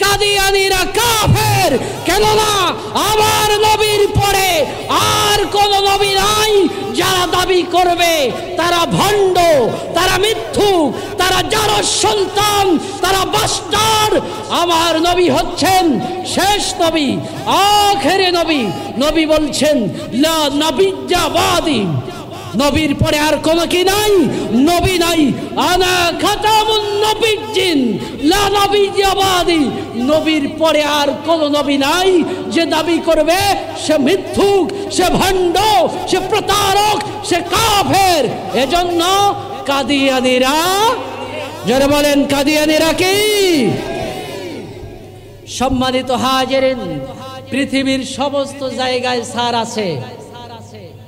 কাদিয়ানীরা কাফের, কেননা আমার নবীর পরে আর কোন নবী নাই। যারা দাবি করবে তারা ভণ্ড, তারা মিথ্যুক, তারা জারজ সন্তান, তারা বাস্টার। আমার নবী হচ্ছেন শেষ নবী, আখেরি নবী। নবী বলছেন লা নবিয়্যা বাদি, নবীর পরে আর কোন কি নাই, নবী নাই। আনা খাতামুন নবিয়্যিন লা নবিয়্যা বাদি, নবীর পরে আর কোন নবী নাই। যে দাবি করবে সে মিথ্যুক, সে ভণ্ড, সে প্রতারক, সে কাফের। এজন্য কাদিয়ানীরা, যারা বলেন কাদিয়ানীরা কি? সম্মানিত হাজিরিন, পৃথিবীর সমস্ত জায়গায় সার আছে,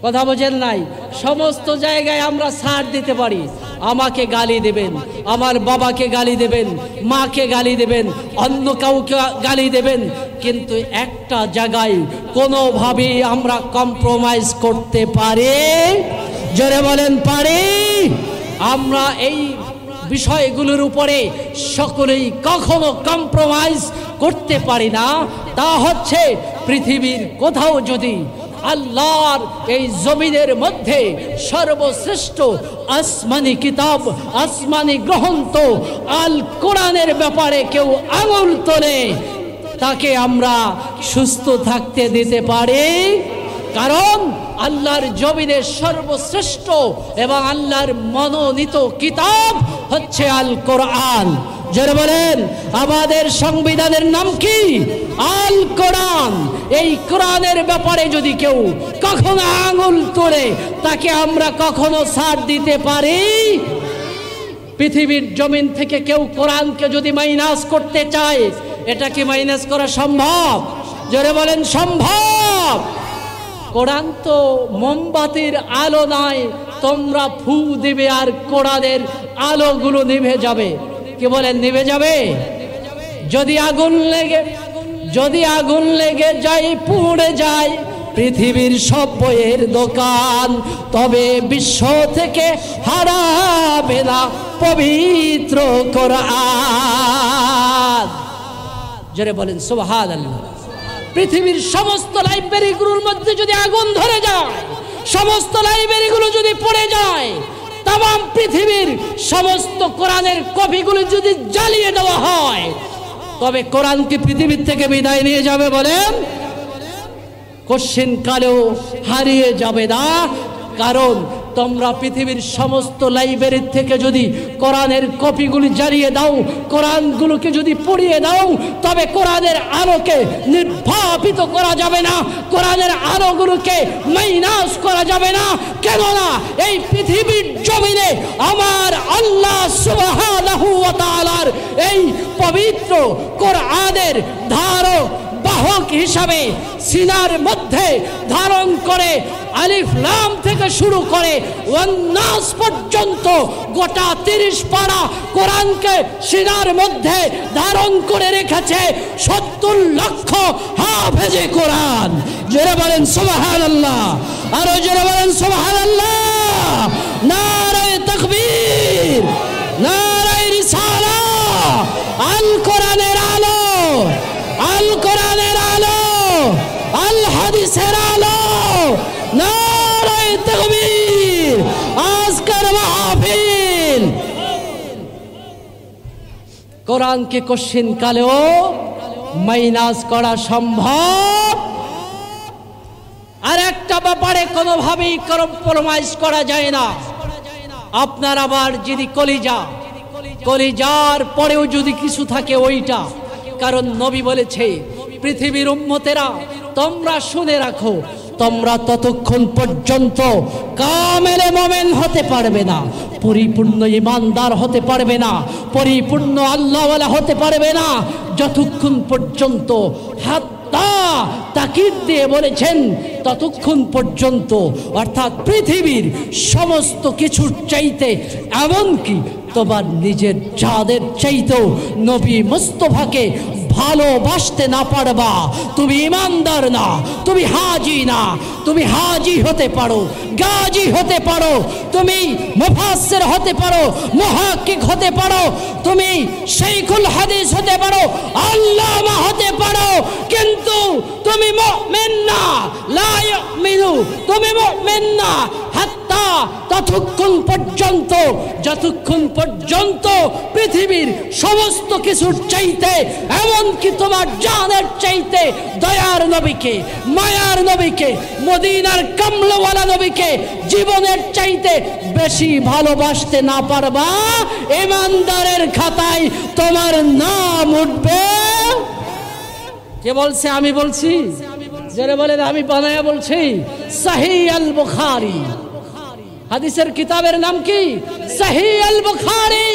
কথা বোঝেন নাই? সমস্ত জায়গায় আমরা ছাড় দিতে পারি। আমাকে গালি দেবেন, আমার বাবাকে গালি দেবেন, মাকে গালি দেবেন, অন্য কাউকে গালি দেবেন, কিন্তু একটা জায়গায় কোনোভাবেই আমরা কম্প্রোমাইজ করতে পারি? জোরে বলেন পারি? আমরা এই বিষয়গুলোর উপরে সকলেই কখনো কম্প্রোমাইজ করতে পারি না। তা হচ্ছে পৃথিবীর কোথাও যদি আল্লাহর এই জমিনের মধ্যে সর্বশ্রেষ্ঠ আসমানি কিতাব, আসমানি গ্রন্থ আল কোরআনের ব্যাপারে কেউ আঙুল তোলে, তাকে আমরা সুস্থ থাকতে দিতে পারি? কারণ আল্লাহর জমিনের সর্বশ্রেষ্ঠ এবং আল্লাহর মনোনীত কিতাব হচ্ছে আল কোরআন। যারা বলেন আমাদের সংবিধানের নাম কি? আল কোরআন। এই কোরআনের ব্যাপারে যদি কেউ কখনো আঙুল তোলে, তাকে আমরা কখনো ছাড় দিতে পারি? পৃথিবীর জমিন থেকে কেউ কোরআনকে যদি মাইনাস করতে চায়, এটা কি মাইনাস করা সম্ভব? যারা বলেন সম্ভব। কোরআন তো মোমবাতির আলো নয়, তোমরা ফু দিবে আর কোরআনের আলোগুলো নিভে যাবে। কি বলেন, নিভে যাবে? যদি আগুন লেগে যায়, পুড়ে যায় পৃথিবীর সব বইয়ের দোকান, তবে বিশ্ব থেকে হারাবে না পবিত্র কোরআন। যারা বলেন সুবহানাল্লাহ। পৃথিবীর সমস্ত লাইব্রেরিগুলোর মধ্যে যদি আগুন ধরে যায়, সমস্ত লাইব্রেরিগুলো যদি পড়ে যায়, তাম পৃথিবীর সমস্ত কোরআনের কপিগুলো যদি জ্বালিয়ে দেওয়া হয়, তবে কোরআন কি পৃথিবীর থেকে বিদায় নিয়ে যাবে? বলেন, কোশ্চিন কালেও হারিয়ে যাবে না। কারণ তোমরা পৃথিবীর সমস্ত লাইব্রেরি থেকে যদি কোরআনের কপিগুলি জ্বালিয়ে দাও, কোরআনগুলোকে যদি পুড়িয়ে দাও, তবে কোরআনের আলোকে নির্বাপিত করা যাবে না, কোরআনের আলোগুলোকে মাইনাস করা যাবে না। কেননা এই পৃথিবীর জমিনে আমার আল্লাহ সুবহানাহু ওয়া তাআলার এই পবিত্র কোরআনের ধারক বাহক হিসাবে সিনার মধ্যে ধারণ করে আলিফ লাম থেকে শুরু করে ওয়ান্নাস পর্যন্ত গোটা 30 পারা কোরআনকে সিনার মধ্যে ধারণ করে রেখেছে 70 লক্ষ হাফেজে কোরআন। যারা বলেন সুবহানাল্লাহ, আর যারা বলেন সুবহানাল্লাহ। নারায়ে তাকবীর, নারায়ে রিসালাহ। আল কোরআনের আলো, আল কোরআনের আলো, আল হাদিসের আলো। নারায়ে তাকবীর। আজকের মাহফিল কোরআনকে কোশ্চিন কালেও মাইনাস করা সম্ভব। আর একটা ব্যাপারে কোনোভাবেই কম্প্রোমাইজ করা যায় না। আপনার আবার যদি কলিজার পরেও যদি কিছু থাকে ওইটা, কারণ নবী বলেছে পৃথিবীর উম্মতেরা তোমরা শুনে রাখো, তোমরা ততক্ষণ পর্যন্ত কামেলে মুমিন হতে পারবে না, পরিপূর্ণ ঈমানদার হতে পারবে না, পরিপূর্ণ আল্লাহওয়ালা হতে পারবে না, যতক্ষণ পর্যন্ত তাকিদ দিয়ে বলেছেন ততক্ষণ পর্যন্ত। অর্থাৎ পৃথিবীর সমস্ত কিছুর চাইতে, এমনকি তোমার নিজের জাদের চাইতেও নবী মুস্তাফাকে ভালোবাসতে না পারবা, তুমি ঈমানদার না, তুমি হাজি না। তুমি হাজি হতে পারো, গাজী হতে পারো, তুমি মুফাসসির হতে পারো, মুহাক্কিক হতে পারো, তুমি শাইখুল হাদিস হতে পারো, আল্লাহ তুমি মুমিন না, লা ইউমিনু তুমি মুমিন না হাত্তা ততক্ষণ পর্যন্ত যতক্ষণ পর্যন্ত পৃথিবীর সমস্ত কিছুর চাইতে এমনকি তোমার জানের চাইতে দয়ার নবীকে, মায়ার নবীকে, মদিনার কামলাওয়ালা নবীকে জীবনের চাইতে বেশি ভালোবাসতে না পারবা, ঈমানদারের খাতায় তোমার নাম উঠবে। কে বলছে? আমি বলছি। যারা বলেন আমি বানায়া বলছি। সহিহ আল বুখারী, হাদিসের কিতাবের নাম কি? সহিহ আল বুখারী।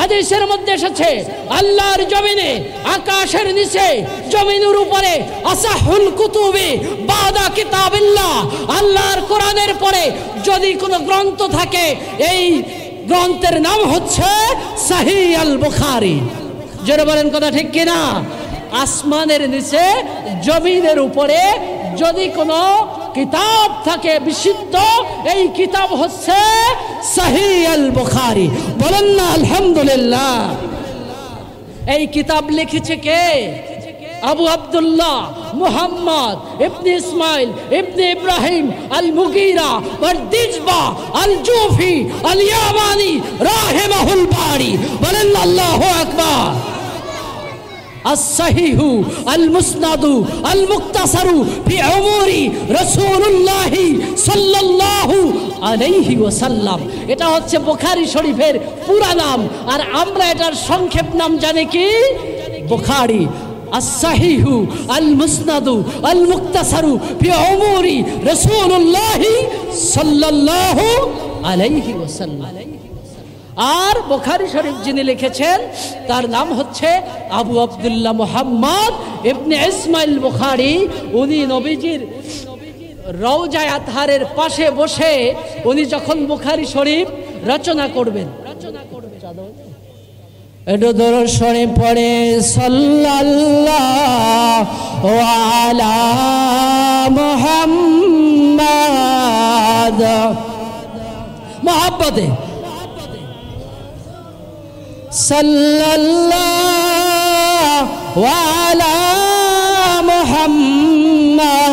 হাদিসের মধ্যে এসেছে আল্লাহর জমিনে, আকাশের নিচে, জমিনের উপরে আসাহুল কুতুবি বাদা কিতাবিল্লাহ, আল্লাহর কোরআনের পরে যদি কোনো গ্রন্থ থাকে এই গ্রন্থের নাম হচ্ছে সহিহ আল বুখারী। যারা বলেন কথা ঠিক কিনা? আসমানের নিচে, জমিনের উপরে যদি কোনো কিতাব থাকে বিশুদ্ধ, এই কিতাব হচ্ছে সহিহ আল বুখারী। বলেন না আলহামদুলিল্লাহ। এই কিতাব লিখেছে কে? আবু আব্দুল্লাহ মুহাম্মদ ইবনে ইসমাইল ইবনে ইব্রাহিম আল মুগীরা ওয়ারদিজবা আল জুফি আল ইয়ামানি রাহিমাহুল বারি। বলেন আল্লাহু আকবার। الصحيح المسند المختصر في امور رسول الله صلى الله عليه وسلم। এটা হচ্ছে বুখারী শরীফের পুরা নাম, আর আমরা এটার সংক্ষেপ নাম জানি কি? বুখারী। الصحيح المسند المختصر في امور رسول الله صلى الله عليه وسلم। আর বুখারী শরীফ যিনি লিখেছেন তার নাম হচ্ছে আবু আব্দুল্লাহ মুহাম্মদ ইবনে ইসমাইল বুখারী। উনি নবীজির রওজায়ে আতহারের পাশে বসে উনি যখন বুখারী শরীফ রচনা করবেন, একটু দরুদ শরীফ পড়ে সাল্লাল্লাহু আলা মুহাম্মাদ, মুহাব্বতে সাল্লাল্লাহু আলা মুহাম্মাদ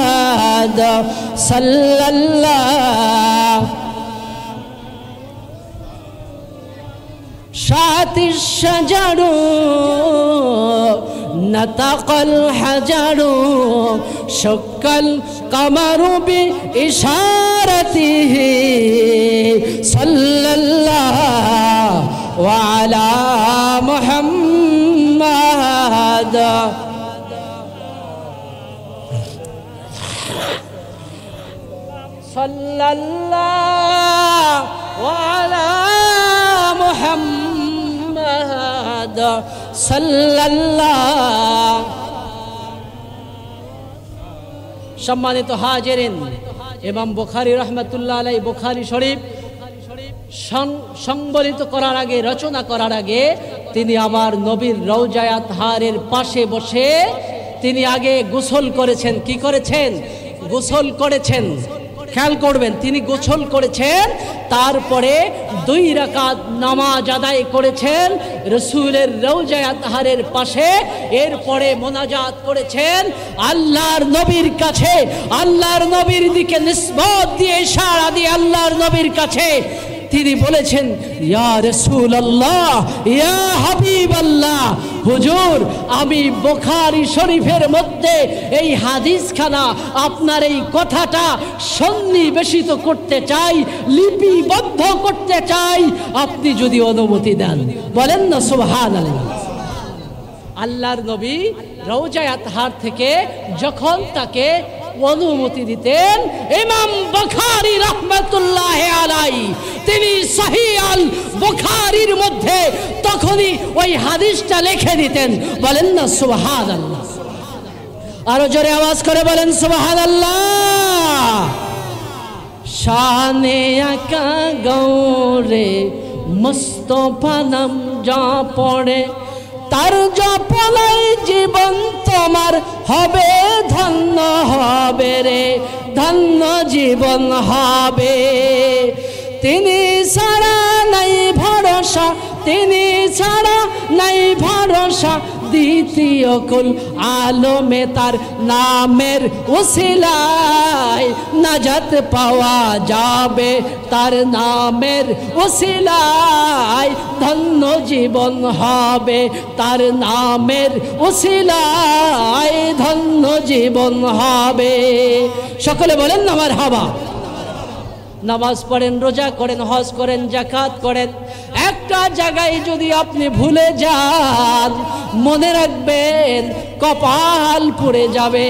সাল্লাল্লাহু শাতিশ শাজারু নাতাকাল হাজারু শাক্কাল কামারু বি ইশারাতিহি সাল্লাল্লাহু আলা মুহাম্মাদ। সাল্লাল্লাহু আলা মুহাম্মাদ সাল্লাল্লাহু। সম্মানিত হাজিরিন, ইমাম বুখারী রাহমাতুল্লাহ আলাইহি বুখারী শরীফ সংবলিত করার আগে, রচনা করার আগে তিনি আমার নবীর রওজায়ে আতহারের পাশে বসে তিনি আগে গোসল করেছেন। কি করেছেন? গোসল করেছেন। খেয়াল করবেন, তিনি গোসল করেছেন, তারপরে 2 রাকাত নামাজ আদায় করেছেন রাসূলের রওজায়ে আতহারের পাশে। এরপরে মোনাজাত করেছেন আল্লাহর নবীর কাছে, আল্লাহর নবীর দিকে নিসবত দিয়ে, ইশারা দিয়ে আল্লাহর নবীর কাছে তিনি বলেছেন, ইয়া রাসূলুল্লাহ, ইয়া হাবিবাল্লাহ, হুজুর আমি বুখারী শরীফের মধ্যে এই হাদিসখানা, আপনার এই কথাটা সন্নিবেশিত করতে চাই, লিপিবদ্ধ করতে চাই, আপনি যদি অনুমতি দেন। বলেন না সুবহানাল্লাহ। আল্লাহর নবী রওজায়ে আতহার থেকে যখন তাকে অনুমতি দিতেন, ইমাম বুখারী রাহমাতুল্লাহ আলাইহি তিনি সহিহ আল বুখারীর মধ্যে তখনই ওই হাদিসটা লিখে দিতেন। বলেন না সুবহানাল্লাহ। আরো জোরে আওয়াজ করে বলেন সুবহানাল্লাহ। শানে আকা গৌরে মুস্তাফা নাম যা পড়ে, তার জপলাই জীবন তোমার হবে ধন্য হবে রে, ধন্য জীবন হবে। তিনি ছাড়া নাই ভরসা, তিনি ছাড়া নাই ভরসা, দ্বিতীয় কুল আলমে তার নামের ওসিলায় নাজাত পাওয়া যাবে তার নামের ওসিলায় ধন্য জীবন হবে তার নামের ওসিলায় ধন্য জীবন হবে। সকলে বলেন না মারহাবা। নামাজ পড়েন, রোজা করেন, হজ করেন, যাকাত করেন, একটা জায়গায় যদি আপনি ভুলে যান মনে রাখবেন কপাল পুড়ে যাবে।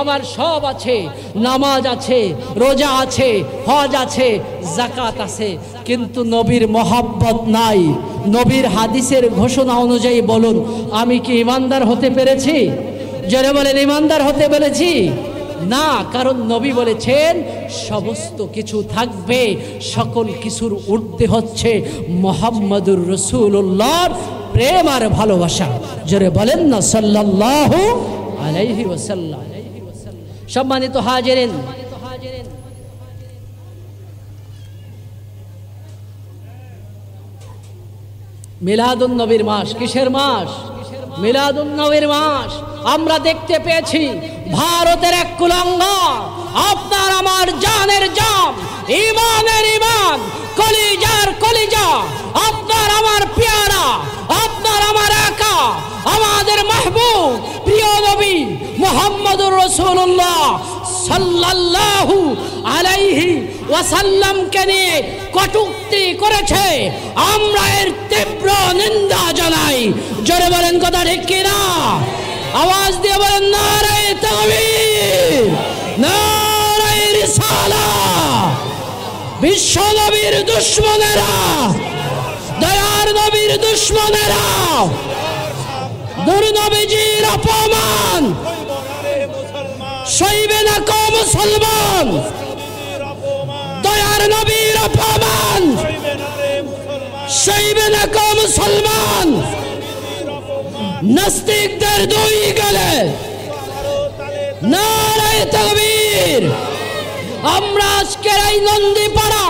আমার সব আছে, নামাজ আছে, রোজা আছে, হজ আছে, যাকাত আছে, কিন্তু নবীর মহব্বত নাই। নবীর হাদিসের ঘোষণা অনুযায়ী বলুন, আমি কি ইমানদার হতে পেরেছি? যারা বলেন ইমানদার হতে পেরেছি না, কারণ নবী বলেছেন সমস্ত কিছু থাকবে, সকল কিছুর ঊর্ধ্বে হচ্ছে মুহাম্মাদুর রাসূলুল্লাহর প্রেম আর ভালোবাসা। যারা বলেন না সাল্লাল্লাহু আলাইহি ওয়াসাল্লাম। সম্মানিত হাজিরিন, মিলাদুন নবীর মাস। কিসের মাস? মিলাদুন নবীর মাস। আমরা দেখতে পেয়েছি ভারতের এক কুলাঙ্গ আপনার আমার জানের জান, ইমানের ইমান, কলিজার কলিজা, আপনার আমার পেয়ারা, আপনার আমার একা, আমাদের মাহবুব প্রিয় নবী মুহাম্মদুর রাসূলুল্লাহ সাল্লাল্লাহু আলাইহি ওয়াসাল্লামকে নিয়ে কটূক্তি করেছে। আমরা এর তীব্র নিন্দা জানাই। জোরে বলেন কথা ঠিক কিনা? আওয়াজ দিয়ে বলেন নারায়ে তাকবীর, নারায়ে রিসালাত। বিশ্ব নবীর দুশমনেরা, দয়ার নবীর দুশমনেরা, নূর নবীজির অপমান সইবে না কো মুসলমান, দয়ার নবীর অপমান সইবে না কো মুসলমান। নাস্তিকদের দুই গেলে নারায়ে তাকবীর। আমরা আজকের এই নন্দীপাড়া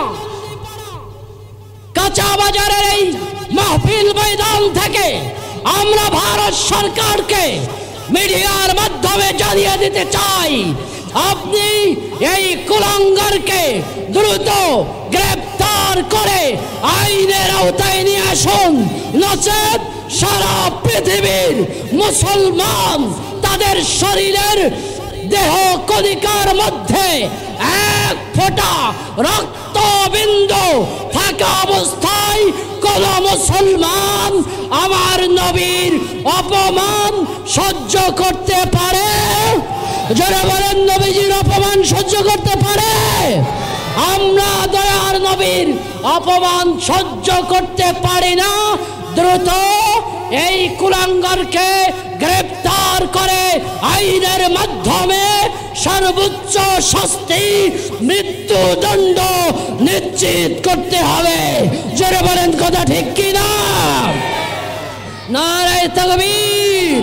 কাঁচা বাজারের এই মাহফিল ময়দান থেকে আমরা ভারত সরকারকে মিডিয়ার মাধ্যমে জানিয়ে দিতে চাই, আপনি এই কুলাঙ্গারকে দ্রুত গ্রেফতার করে আইনের আওতায় নিয়ে আসুন, নচেত সারা পৃথিবীর মুসলমান তাদের শরীরের দেহ কণিকার মধ্যে এক ফোঁটা রক্তবিন্দু থাকা অবস্থায় কোন মুসলমান আমার নবীর অপমান সহ্য করতে পারে? যারা বলেন নবীজির অপমান সহ্য করতে পারে? আমরা দয়ার নবীর অপমান সহ্য করতে পারি না। দ্রুত এই কুলাঙ্গারকে গ্রেফতার করে আইনের মাধ্যমে সর্বোচ্চ শাস্তি মৃত্যুদণ্ড নিশ্চিত করতে হবে। জোরে বলেন কথা ঠিক কিনা? নারায়ে তাকবীর,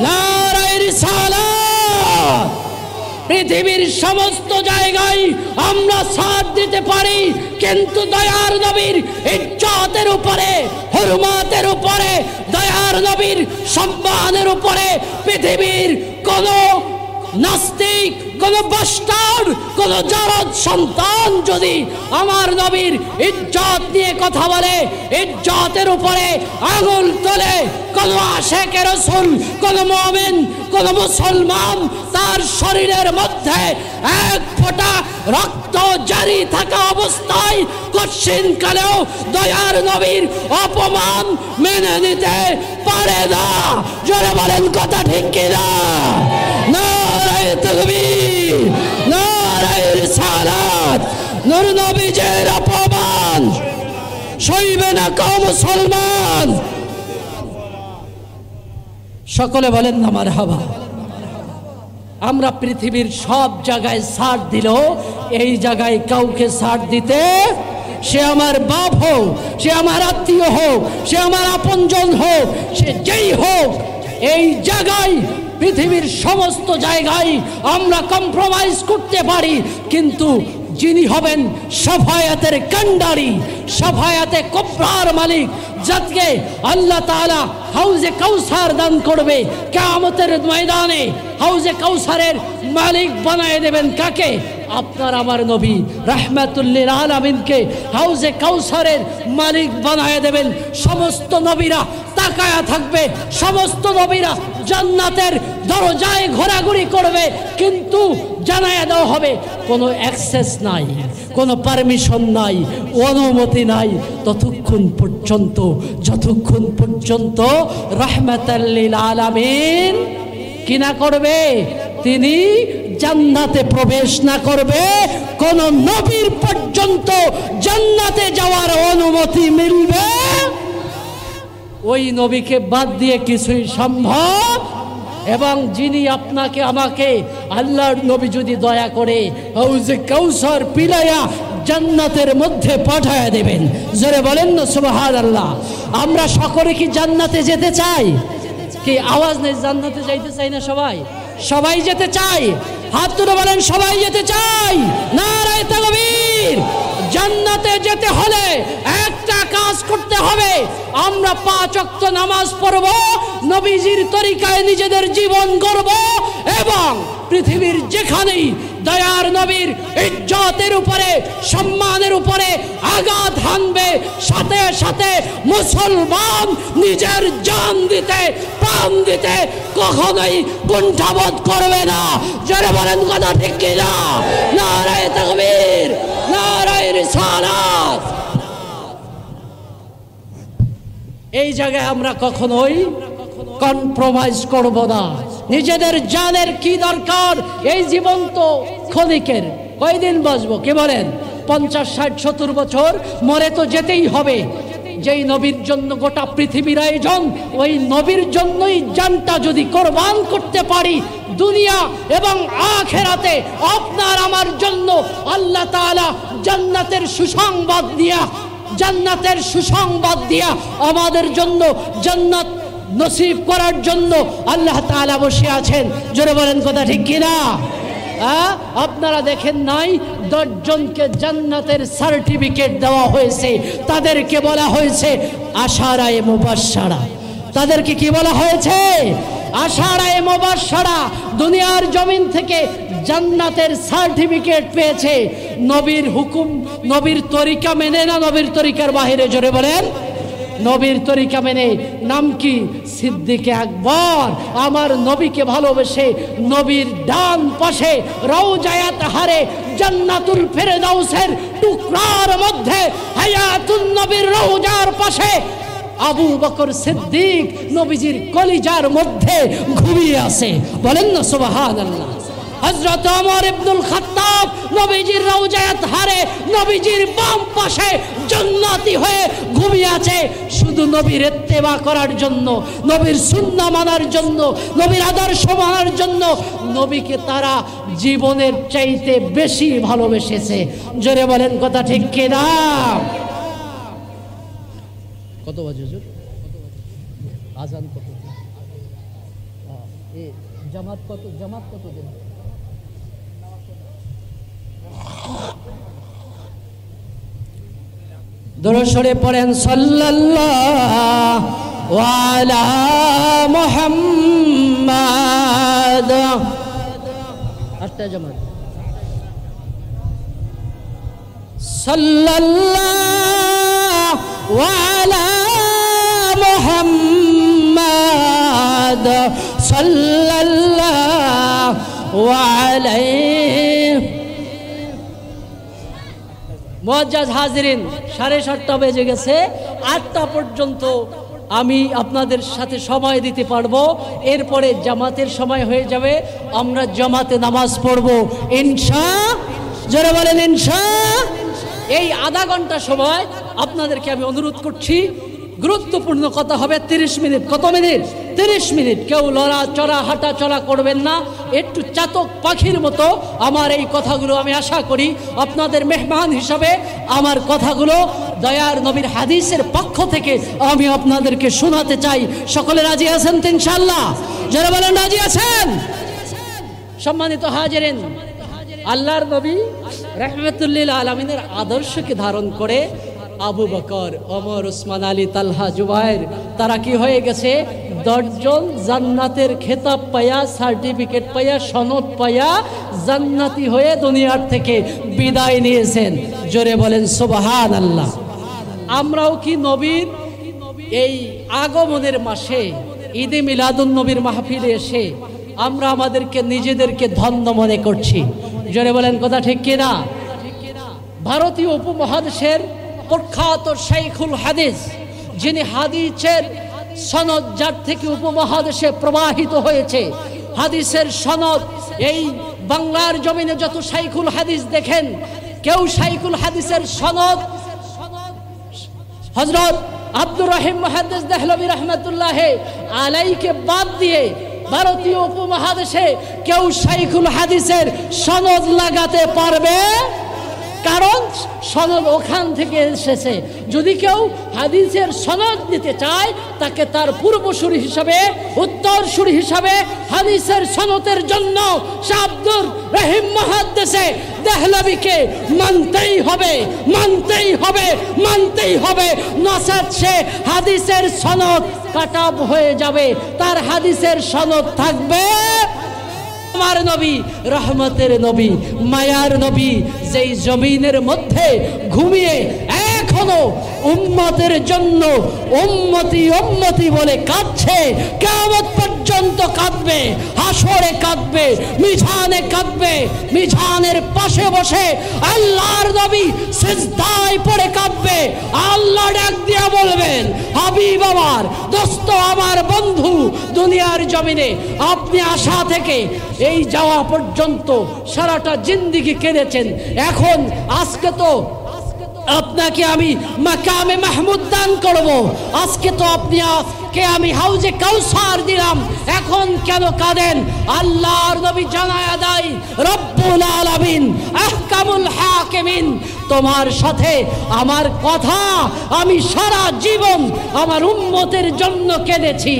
নারায়ে রিসালাত। পৃথিবীর সমস্ত জায়গায় আমরা সাথ দিতে পারি, কিন্তু দয়ার নবীর ইজ্জতের উপরে, হুরমাতের উপরে, দয়ার নবীর সম্মানের উপরে পৃথিবীর কোন নাস্তিক, কোন বাস্টার্ড, কোন জারদ সন্তান যদি আমার নবীর ইজ্জত নিয়ে কথা বলে, ইজ্জতের উপরে আঙুল তোলে, কোন আশিকে রাসূল, কোন মুমিন, কোন মুসলমান তার শরীরের মধ্যে এক ফোঁটা রক্ত জারি থাকা অবস্থায় কঠিন কালেও দয়ার নবীর অপমান মেনে নিতে পারে না। জোরে বলেন কথা ঠিক কিনা? নারায়ে তাকবীর, নারায়ে রিসালাত। নূর নবীজির অপমান সইবে না কো মুসলমান। সকলে বলেন না মারহাবা। আমরা পৃথিবীর সব জায়গায় ছাড় দিলেও এই জায়গায় কাউকে ছাড় দিতে, সে আমার বাপ হোক, সে আমার আত্মীয় হোক, সে আমার আপনজন হোক, সে যেই হোক, এই জায়গায় পৃথিবীর সমস্ত জায়গায় আমরা কম্প্রোমাইজ করতে পারি, কিন্তু যিনি হবেন শাফায়াতের কান্ডারি, শাফায়াতে কুবরার মালিক, যাকে আল্লাহ তাআলা হাউজে কাউসার দান করবে কিয়ামতের ময়দানে। হাউজে কাউসারের মালিক বানায় দেবেন কাকে? আপনার আমার নবী রাহমাতুল লিল আলামিনকে হাউজে কাউসারের মালিক বানায় দেবেন। সমস্ত নবীরা তাকায়া থাকবে, সমস্ত নবীরা জান্নাতের দরজায় ঘোরাঘুরি করবে, কিন্তু জানায়া দেওয়া হবে কোনো অ্যাক্সেস নাই, কোনো পারমিশন নাই, অনুমতি নাই ততক্ষণ পর্যন্ত যতক্ষণ পর্যন্ত রাহমাতুল লিল আলামিন কি না করবে, তিনি জান্নাতে প্রবেশ না করবে। কোন নবীর পর্যন্ত জান্নাতে যাওয়ার অনুমতি মিলবে, ওই নবীকে বাদ দিয়ে কিছুই সম্ভব। এবং যিনি আপনাকে আমাকে আল্লাহর নবী যদি দয়া করে হাউজে কাউসার পিলায়া জান্নাতের মধ্যে পাঠায়া দেবেন, জোরে বলেন না সুবহানাল্লাহ। আমরা সকলে কি জান্নাতে যেতে চাই? কি আওয়াজ নেই? জান্নাতে যাইতে চাই না সবাই? সবাই যেতে চাই, হাত তুলে বলেন সবাই যেতে চাই। নারায়ে তাকবীর। জান্নাতে যেতে হলে একটা কাজ করতে হবে, আমরা 5 ওয়াক্ত নামাজ পড়ব, নবীজির তরিকায় নিজেদের জীবন গড়ব, এবং পৃথিবীর যেখানেই দয়ার নবীর ইজ্জতের উপরে সম্মানের উপরে আঘাত হানবে, সাথে সাথে মুসলমান নিজের জান দিতে প্রাণ দিতে কখনোই কুণ্ঠাবোধ করবে না। যারা বলেন কথা ঠিক কিনা? নারায়ে তাকবীর, নারায়ে রিসালাত। এই জায়গায় আমরা কখনোই কম্প্রোমাইজ করব না। নিজেদের জানের কি দরকার? এই জীবন তো ক্ষণিকের, কয়দিন বাঁচবো? কি বলেন? 50, 60, 70 বছর, মরে তো যেতেই হবে। যেই নবীর জন্য গোটা পৃথিবীর আয়োজন, ওই নবীর জন্যই জানটা যদি কোরবান করতে পারি, দুনিয়া এবং আখিরাতে আপনার আমার জন্য আল্লাহ তাআলা জান্নাতের সুসংবাদ দিয়া, জান্নাতের সুসংবাদ দিয়া আমাদের জন্য জান্নাত নসিব করার জন্য আল্লাহ তাআলা বসে আছেন। জোরে বলেন কথা ঠিক কিনা? আপনারা দেখেন নাই 10 জনকে জান্নাতের সার্টিফিকেট দেওয়া হয়েছে, তাদেরকে বলা হয়েছে আশারায়ে মুবাশশারা। তাদেরকে কি বলা হয়েছে? আশারায়ে মুবাশশারা। দুনিয়ার জমিন থেকে জান্নাতের সার্টিফিকেট পেয়েছে নবীর হুকুম, নবীর তরিকা মেনে না নবীর তরিকার বাইরে? জোরে বলেন। নবীর তরিকা মেনে। নাম কি? সিদ্দিকে আকবর। আমার নবীকে ভালোবেসে নবীর ডান পাশে রওজায়ে তাহারে জান্নাতুল ফেরদাউসের টুকরার মধ্যে হায়াতুন নবীর রওজার পাশে আবু বকর সিদ্দিক নবীজির কলিজার মধ্যে ঘুমিয়ে আছে। বলেন না সুবহানাল্লাহ। হযরত ওমর ইবনুল খাত্তাব নবীজির রওজায়ে তাহারে নবীজির বাম পাশে জান্নাতি হয়ে ঘুমিয়ে আছে, শুধু নবীর ইত্তেবা করার জন্য, নবীর সুন্নাহ মানার জন্য, নবীর আদর্শ মানার জন্য। নবীকে তারা জীবনের চাইতে বেশি ভালোবেসেছে। জোরে বলেন কথা ঠিক কিনা? কত বাজে হুজুর? আজান কত? জামাত কত? জামাত কত দিন? দরুদ শরীফ পড়েন সাল্লাল্লাহু আলা মুহাম্মাদ। আটটা জামাত। সাল্লাল্লাহু আলা মুহাম্মাদ সাল্লাল্লাহু আলাইহি। মুআজ্জাজ হাজিরিন, 7:30 বেজে গেছে। 8টা পর্যন্ত আমি আপনাদের সাথে সময় দিতে পারবো, এরপরে জামাতের সময় হয়ে যাবে, আমরা জামাতে নামাজ পড়বো ইনশাআল্লাহ। যারা বলেন ইনশাআল্লাহ। এই আধা ঘন্টা সময় আপনাদেরকে আমি অনুরোধ করছি, গুরুত্বপূর্ণ কথা হবে 30 মিনিট। কত মিনিট? 30 মিনিট। কেউ লড়া চড়া হাঁটা চলা করবেন না, একটু চাতক পাখির মতো আমার এই কথাগুলো, আমি আশা করি আপনাদের মেহমান হিসাবে আমার কথাগুলো দয়ার নবীর হাদিসের পক্ষ থেকে আমি আপনাদেরকে শোনাতে চাই। সকলে রাজি আছেন তো ইনশাআল্লাহ? যারা বলেন রাজি আছেন। সম্মানিত হাজিরিন, আল্লাহর নবী রাহমাতুল্লিল আলামিনের আদর্শকে ধারণ করে আবু বকর, ওমর, ওসমান আলী, তালহা, জুবায়ের তারা কি হয়ে গেছে? 10 জন জান্নাতের খেতাব পায়া, সার্টিফিকেট পায়া, সনদ পায়া জান্নাতি হয়ে দুনিয়ার থেকে বিদায় নিয়েছেন। জোরে বলেন সুবহানাল্লাহ। আমরাও কি নবীর এই আগমনের মাসে ঈদে মিলাদুন নবীর মাহফিলে এসে আমরা আমাদেরকে নিজেদেরকে ধন্য মনে করছি? জোরে বলেন কথা ঠিক কিনা? ভারতীয় উপমহাদেশের প্রখ্যাত শাইখুল হাদিস, যিনি হাদিসের সনদ যার থেকে উপমহাদেশে প্রবাহিত হয়েছে, হাদিসের সনদ এই বাংলার জমিনে যত শাইখুল হাদিস দেখেন, কেউ শাইখুল হাদিসের সনদ হযরত আব্দুর রহিম মুহাদ্দিস দেহলভী রাহমাতুল্লাহ আলাইহিকে বাদ দিয়ে ভারতীয় উপমহাদেশে কেউ শাইখুল হাদিসের সনদ লাগাতে পারবে? কারণ সনদ ওখান থেকে এসেছে। যদি কেউ হাদিসের সনদ নিতে চায়, তাকে তার পূর্বসূরি হিসাবে, উত্তরসূরি হিসাবে হাদিসের সনদের জন্য শাহ আব্দুর রহিম মুহাদ্দিস দেহলভীকে মানতেই হবে, মানতেই হবে, মানতেই হবে। নচেত সে হাদিসের সনদ কাটাব হয়ে যাবে, তার হাদিসের সনদ থাকবে। আমার নবী, রহমতের নবী, মায়ার নবী, যেই জমিনের মধ্যে ঘুমিয়ে এখনো উম্মতের জন্য উম্মতি উম্মতি বলে কাঁদছে, কিয়ামত পর্যন্ত কাঁদবে, হাসরে কাঁদবে, মিজানে কাঁদবে। মিজানের পাশে বসে আল্লাহর নবী সিজদায় পড়ে কাঁদবে। আল্লাহ ডাক দিয়া বলবেন, হাবিব আমার, দোস্ত আমার, বন্ধু, দুনিয়ার জমিনে আপনি আসা থেকে এই যাওয়া পর্যন্ত সারাটা জিন্দেগি কেঁদেছেন, এখন আজকে তো আপনাকে আমি মাকামে মাহমুদ দান করব, আজকে তো আপনাকে আমি হাউজে কাউসার দিলাম, এখন কেন কাঁদেন? আল্লাহর নবী জানায়া দেয়, রব্বুল আলামিন আহকামুল হাকিমিন, তোমার সাথে আমার কথা আমি সারা জীবন আমার উম্মতের জন্য কেঁদেছি,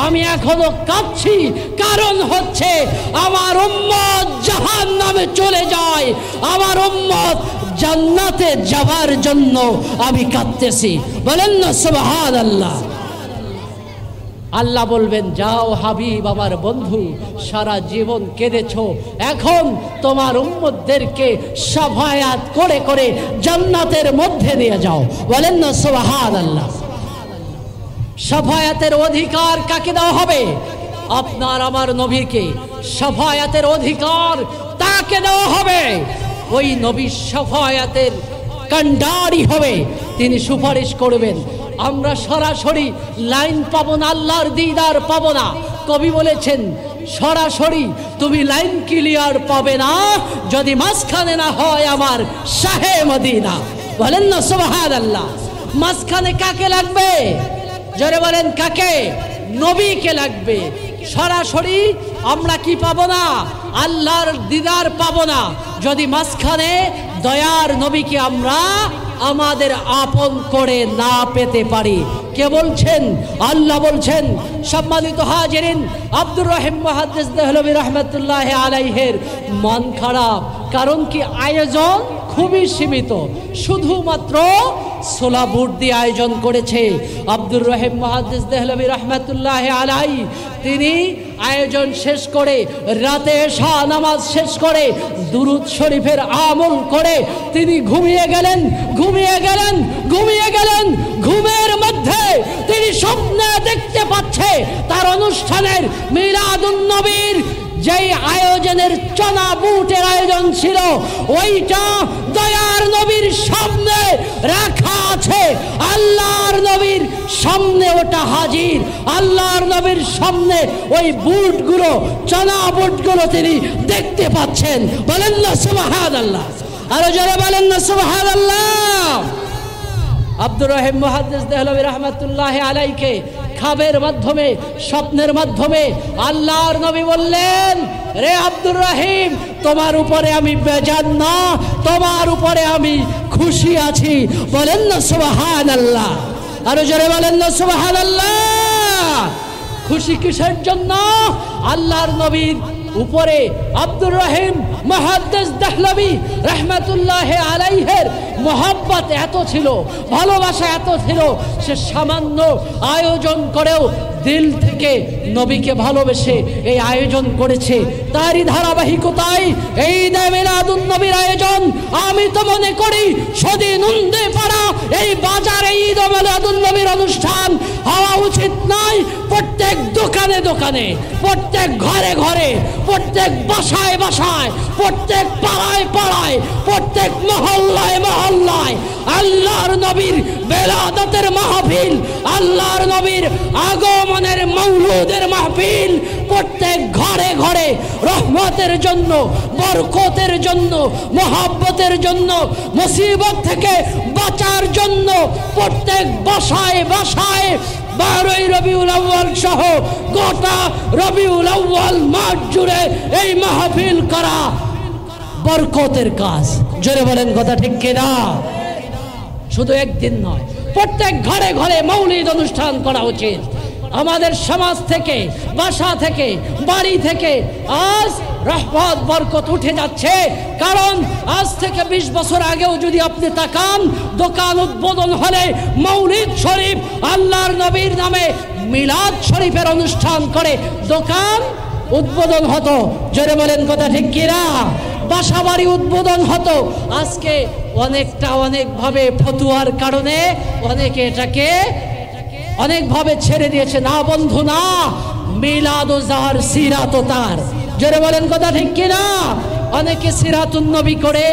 আমি এখনো কাঁদছি। কারণ হচ্ছে আমার উম্মত জাহান্নামে চলে যায়, আমার উম্মত জান্নাতে যাওয়ার জন্য আমি কাঁদতেছি। বলেন না সুবহানাল্লাহ। আল্লাহ বলবেন, যাও হাবিব আমার বন্ধু, সারা জীবন কেঁদেছো, এখন তোমার উম্মতদেরকে শাফায়াত করে করে জান্নাতের মধ্যে নিয়ে যাও। বলেন না সুবহানাল্লাহ। শাফায়াতের অধিকার কাকে দেওয়া হবে? আপনার আমার নবীকে শাফায়াতের অধিকার তাকে দেওয়া হবে। ওই নবী শাফায়াতের কান্ডারি হবে, তিনি সুপারিশ করবেন। আমরা সরাসরি লাইন পাবো না, আল্লাহর দিদার পাবো না। কবি বলেছেন, সরাসরি তুমি লাইন ক্লিয়ার পাবে না যদি মাঝখানে না হয় আমার শাহে মদিনা। বলেন না সুবহানাল্লাহ। মাঝখানে কাকে লাগবে? জোরে বলেন কাকে? নবীকে লাগবে। সরাসরি আমরা কি পাবো না? আল্লাহর দিদার পাবো না যদি মাঝখানে দয়ার নবীকে আমরা আমাদের আপন করে না পেতে পারি। কে বলছেন? আল্লাহ বলছেন। সম্মানিত হাজিরিন, আব্দুর রহিম মুহাদ্দিস দেহলভী রাহমাতুল্লাহ আলাইহির মন খারাপ। কারণ কি? আয়োজন খুবই সীমিত, শুধুমাত্র সোলা বুট দিয়ে আয়োজন করেছে। আব্দুর রহিম মুহাদ্দিস দেহলভী রাহমাতুল্লাহ আলাইহি তিনি আয়োজন শেষ করে, রাতে এশা নামাজ শেষ করে, দুরুদ শরীফের আমল করে তিনি ঘুমিয়ে গেলেন, ঘুমিয়ে গেলেন, ঘুমিয়ে গেলেন। ঘুমের মধ্যে তিনি স্বপ্নে দেখতে পাচ্ছে তার অনুষ্ঠানের মিলাদুন নবীর যেই আয়োজনের চনা বুটের আয়োজন ছিল, ওইটা দয়ার নবীর সামনে রাখা আছে। আল্লাহর নবীর সামনে ওটা হাজির। আল্লাহর নবীর সামনে ওই বুটগুলো, চনা বুটগুলো তিনি দেখতে পাচ্ছেন। বলেন না সুবহানাল্লাহ। আরো যারা বলেন না সুবহানাল্লাহ। আব্দুর রহিম মুহাদ্দিস দেহলভী রাহমাতুল্লাহ আলাইহিকে খাবের মাধ্যমে, স্বপ্নের মাধ্যমে আল্লাহর নবী বললেন, রে আব্দুর রহিম, তোমার উপরে আমি বেজান না, তোমার উপরে আমি খুশি আছি। বলেন না সুবহানাল্লাহ। আরো জোরে বলেন না সুবহানাল্লাহ। খুশি কিসের জন্য? আল্লাহর নবীর উপরে আব্দুর রহিম মুহাদ্দিস দেহলভী রাহমাতুল্লাহি আলাইহির মোহাব্বত এত ছিল, ভালোবাসা এত ছিল, সে সামান্য আয়োজন করেও দিল থেকে নবীকে ভালোবেসে এই আয়োজন করেছে। তারই ধারাবাহিকতায় এই ঈদে মিলাদুন নবীর আয়োজন আমি তো মনে করি সদি নন্দে পাড়া এই বাজারে ঈদ মিলাদুন নবীর অনুষ্ঠান হওয়া উচিত নয়। প্রত্যেক দোকানে দোকানে, প্রত্যেক ঘরে ঘরে, প্রত্যেক বাসায় বাসায়, প্রত্যেক পাড়ায় পাড়ায়, প্রত্যেক মহল্লায় মহল্লায় আল্লাহর নবীর বেলাদতের মাহফিল, আল্লাহর নবীর আগমনের মৌলুদের মাহফিল, প্রত্যেক ঘরে ঘরে রহমতের জন্য, বরকতের জন্য, মহব্বতের জন্য, মুসিবত থেকে বাঁচার জন্য প্রত্যেক বাসায় বাসায় 12ই রবিউল আউয়াল সহ গোটা রবিউল আউয়াল মাস জুড়ে এই মাহফিল করা বরকতের কাজ। জোরে বলেন কথা ঠিক কিনা? শুধু একদিন নয়, প্রত্যেক ঘরে ঘরে মৌলিদ অনুষ্ঠান করা উচিত। আমাদের সমাজ থেকে, বাসা থেকে, বাড়ি থেকে আজ রহমত বরকত উঠে যাচ্ছে। কারণ আজ থেকে 20 বছর আগেও যদি আপনি তাকান, দোকান উদ্বোধন হলে মৌলিদ শরীফ, আল্লাহর নবীর নামে মিলাদ শরীফের অনুষ্ঠান করে দোকান উদ্বোধন হতো। জোরে বলেন কথা ঠিক কিনা? বাসা বাড়ি উদ্বোধন হতো। আজকে অনেকভাবে ফতুয়ার কারণে অনেকে এটাকে অনেকভাবে ছেড়ে দিয়েছে। না বন্ধু না, মিলাদ ও যার সিরাত তার। জোরে বলেন কথা ঠিক কিনা? অনেকে সিরাতুন নবী করে,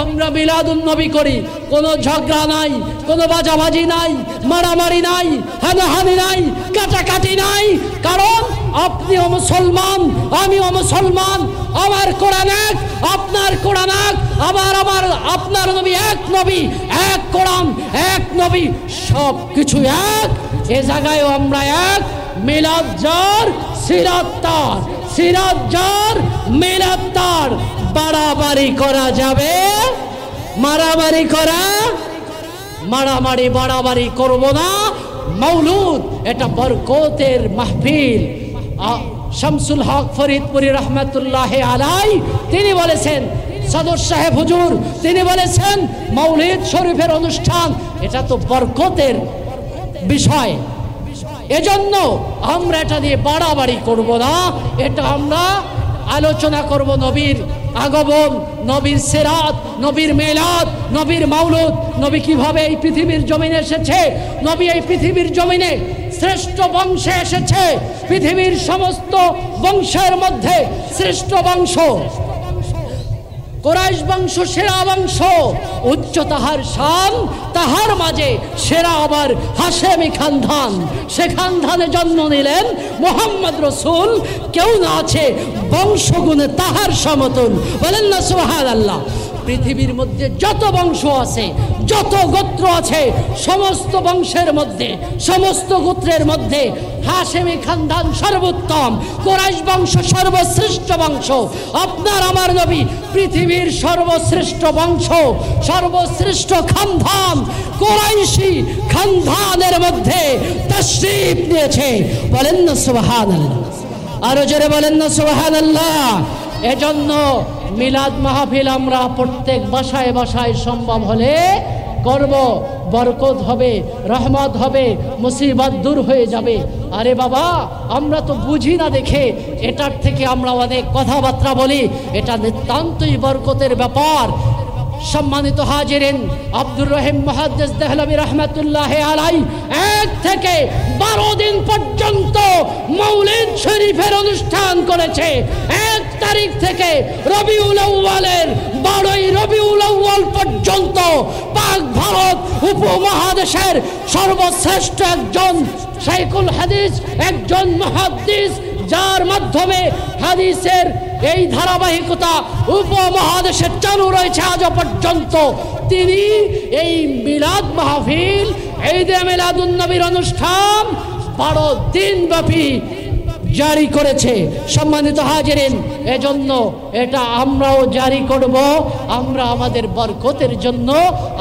আমরা মিলাদুন নবী করি। কোনো ঝগড়া নাই, কোনো বাজাবাজি নাই, মারামারি নাই, হানাহানি নাই, কাটাকাটি নাই। কারণ আপনিও মুসলমান, আমিও মুসলমান, আমার কোরআন এক, আপনার কোরআন এক, আপনার নবী এক, নবী এক, কোরআন এক, নবী সব কিছু এক। এ জায়গায়ও আমরা এক। মিলাদ যার সিরাত তার, সিরাত যার মিলাদ তার। বাড়াবাড়ি করা যাবে, মারামারি বাড়াবাড়ি করব না। মৌলুদ এটা বরকতের মাহফিল। শামসুল হক ফরিদপুরি রহমতুল্লাহি আলাই তিনি বলেছেন, সদর সাহেব হুজুর তিনি বলেছেন, মৌলিদ শরীফের অনুষ্ঠান এটা তো বরকতের বিষয়। এজন্য আমরা এটা নিয়ে বাড়াবাড়ি করব না। এটা আমরা আলোচনা করব নবীর আগমন, নবীর সিরাত, নবীর মিলাদ, নবীর মাউলুদ। নবী কিভাবে এই পৃথিবীর জমিনে এসেছে, নবী এই পৃথিবীর জমিনে শ্রেষ্ঠ বংশে এসেছে। পৃথিবীর সমস্ত বংশের মধ্যে শ্রেষ্ঠ বংশ কুরাইশ বংশ, সেরা বংশ, উচ্চ তাহার শান, তাহার মাঝে সেরা আবার হাশেমি খানদান। সে খানদানে জন্ম নিলেন মুহাম্মদ রসুল। কেউ না আছে বংশগুণে তাহার সমতুল। বলেন না সুবহানাল্লাহ। পৃথিবীর মধ্যে যত বংশ আছে, যত গোত্র আছে, সমস্ত বংশের মধ্যে, সমস্ত গোত্রের মধ্যে হাশেমি খানদান সর্বোত্তম, কুরাইশ বংশ সর্বশ্রেষ্ঠ বংশ। আপনার আমার নবী পৃথিবীর সর্বশ্রেষ্ঠ বংশ, সর্বশ্রেষ্ঠ খানদান, কুরাইশি খানদানের মধ্যে তাশরীফ নিয়েছে। বলেন না সুবহানাল্লাহ। আরো জোরে বলেন না সুবহানাল্লাহ। এজন্য মিলাদ মাহফিল আমরা প্রত্যেক বাসায় বাসায় সম্ভব হলে করব। বরকত হবে, রহমত হবে, মুসিবত দূর হয়ে যাবে। আরে বাবা, আমরা তো বুঝি না দেখে এটার থেকে আমরা অনেক কথাবার্তা বলি। এটা নিতান্তই বরকতের ব্যাপার। সম্মানিত হাজিরিন, আব্দুর রহিম মুহাদ্দিস দেহলভী রাহমাতুল্লাহি আলাইহি 1 থেকে 12 দিন পর্যন্ত মৌলিদ শরীফের অনুষ্ঠান করেছে। 1 তারিখ থেকে রবিউল আউয়ালের 12ই রবিউল আউয়াল পর্যন্ত পাক ভারত উপমহাদেশের সর্বশ্রেষ্ঠ একজন শাইখুল হাদিস, একজন মুহাদ্দিস, যার মাধ্যমে হাদিসের এই ধারাবাহিকতা উপমহাদেশে চালু রয়েছে আজও পর্যন্ত, তিনি এই মিলাদ মাহফিল, ঈদে মিলাদুন নবীর অনুষ্ঠান 12 দিন ব্যাপী জারি করেছে। সম্মানিত হাজিরিন, এজন্য এটা আমরাও জারি করব। আমরা আমাদের বরকতের জন্য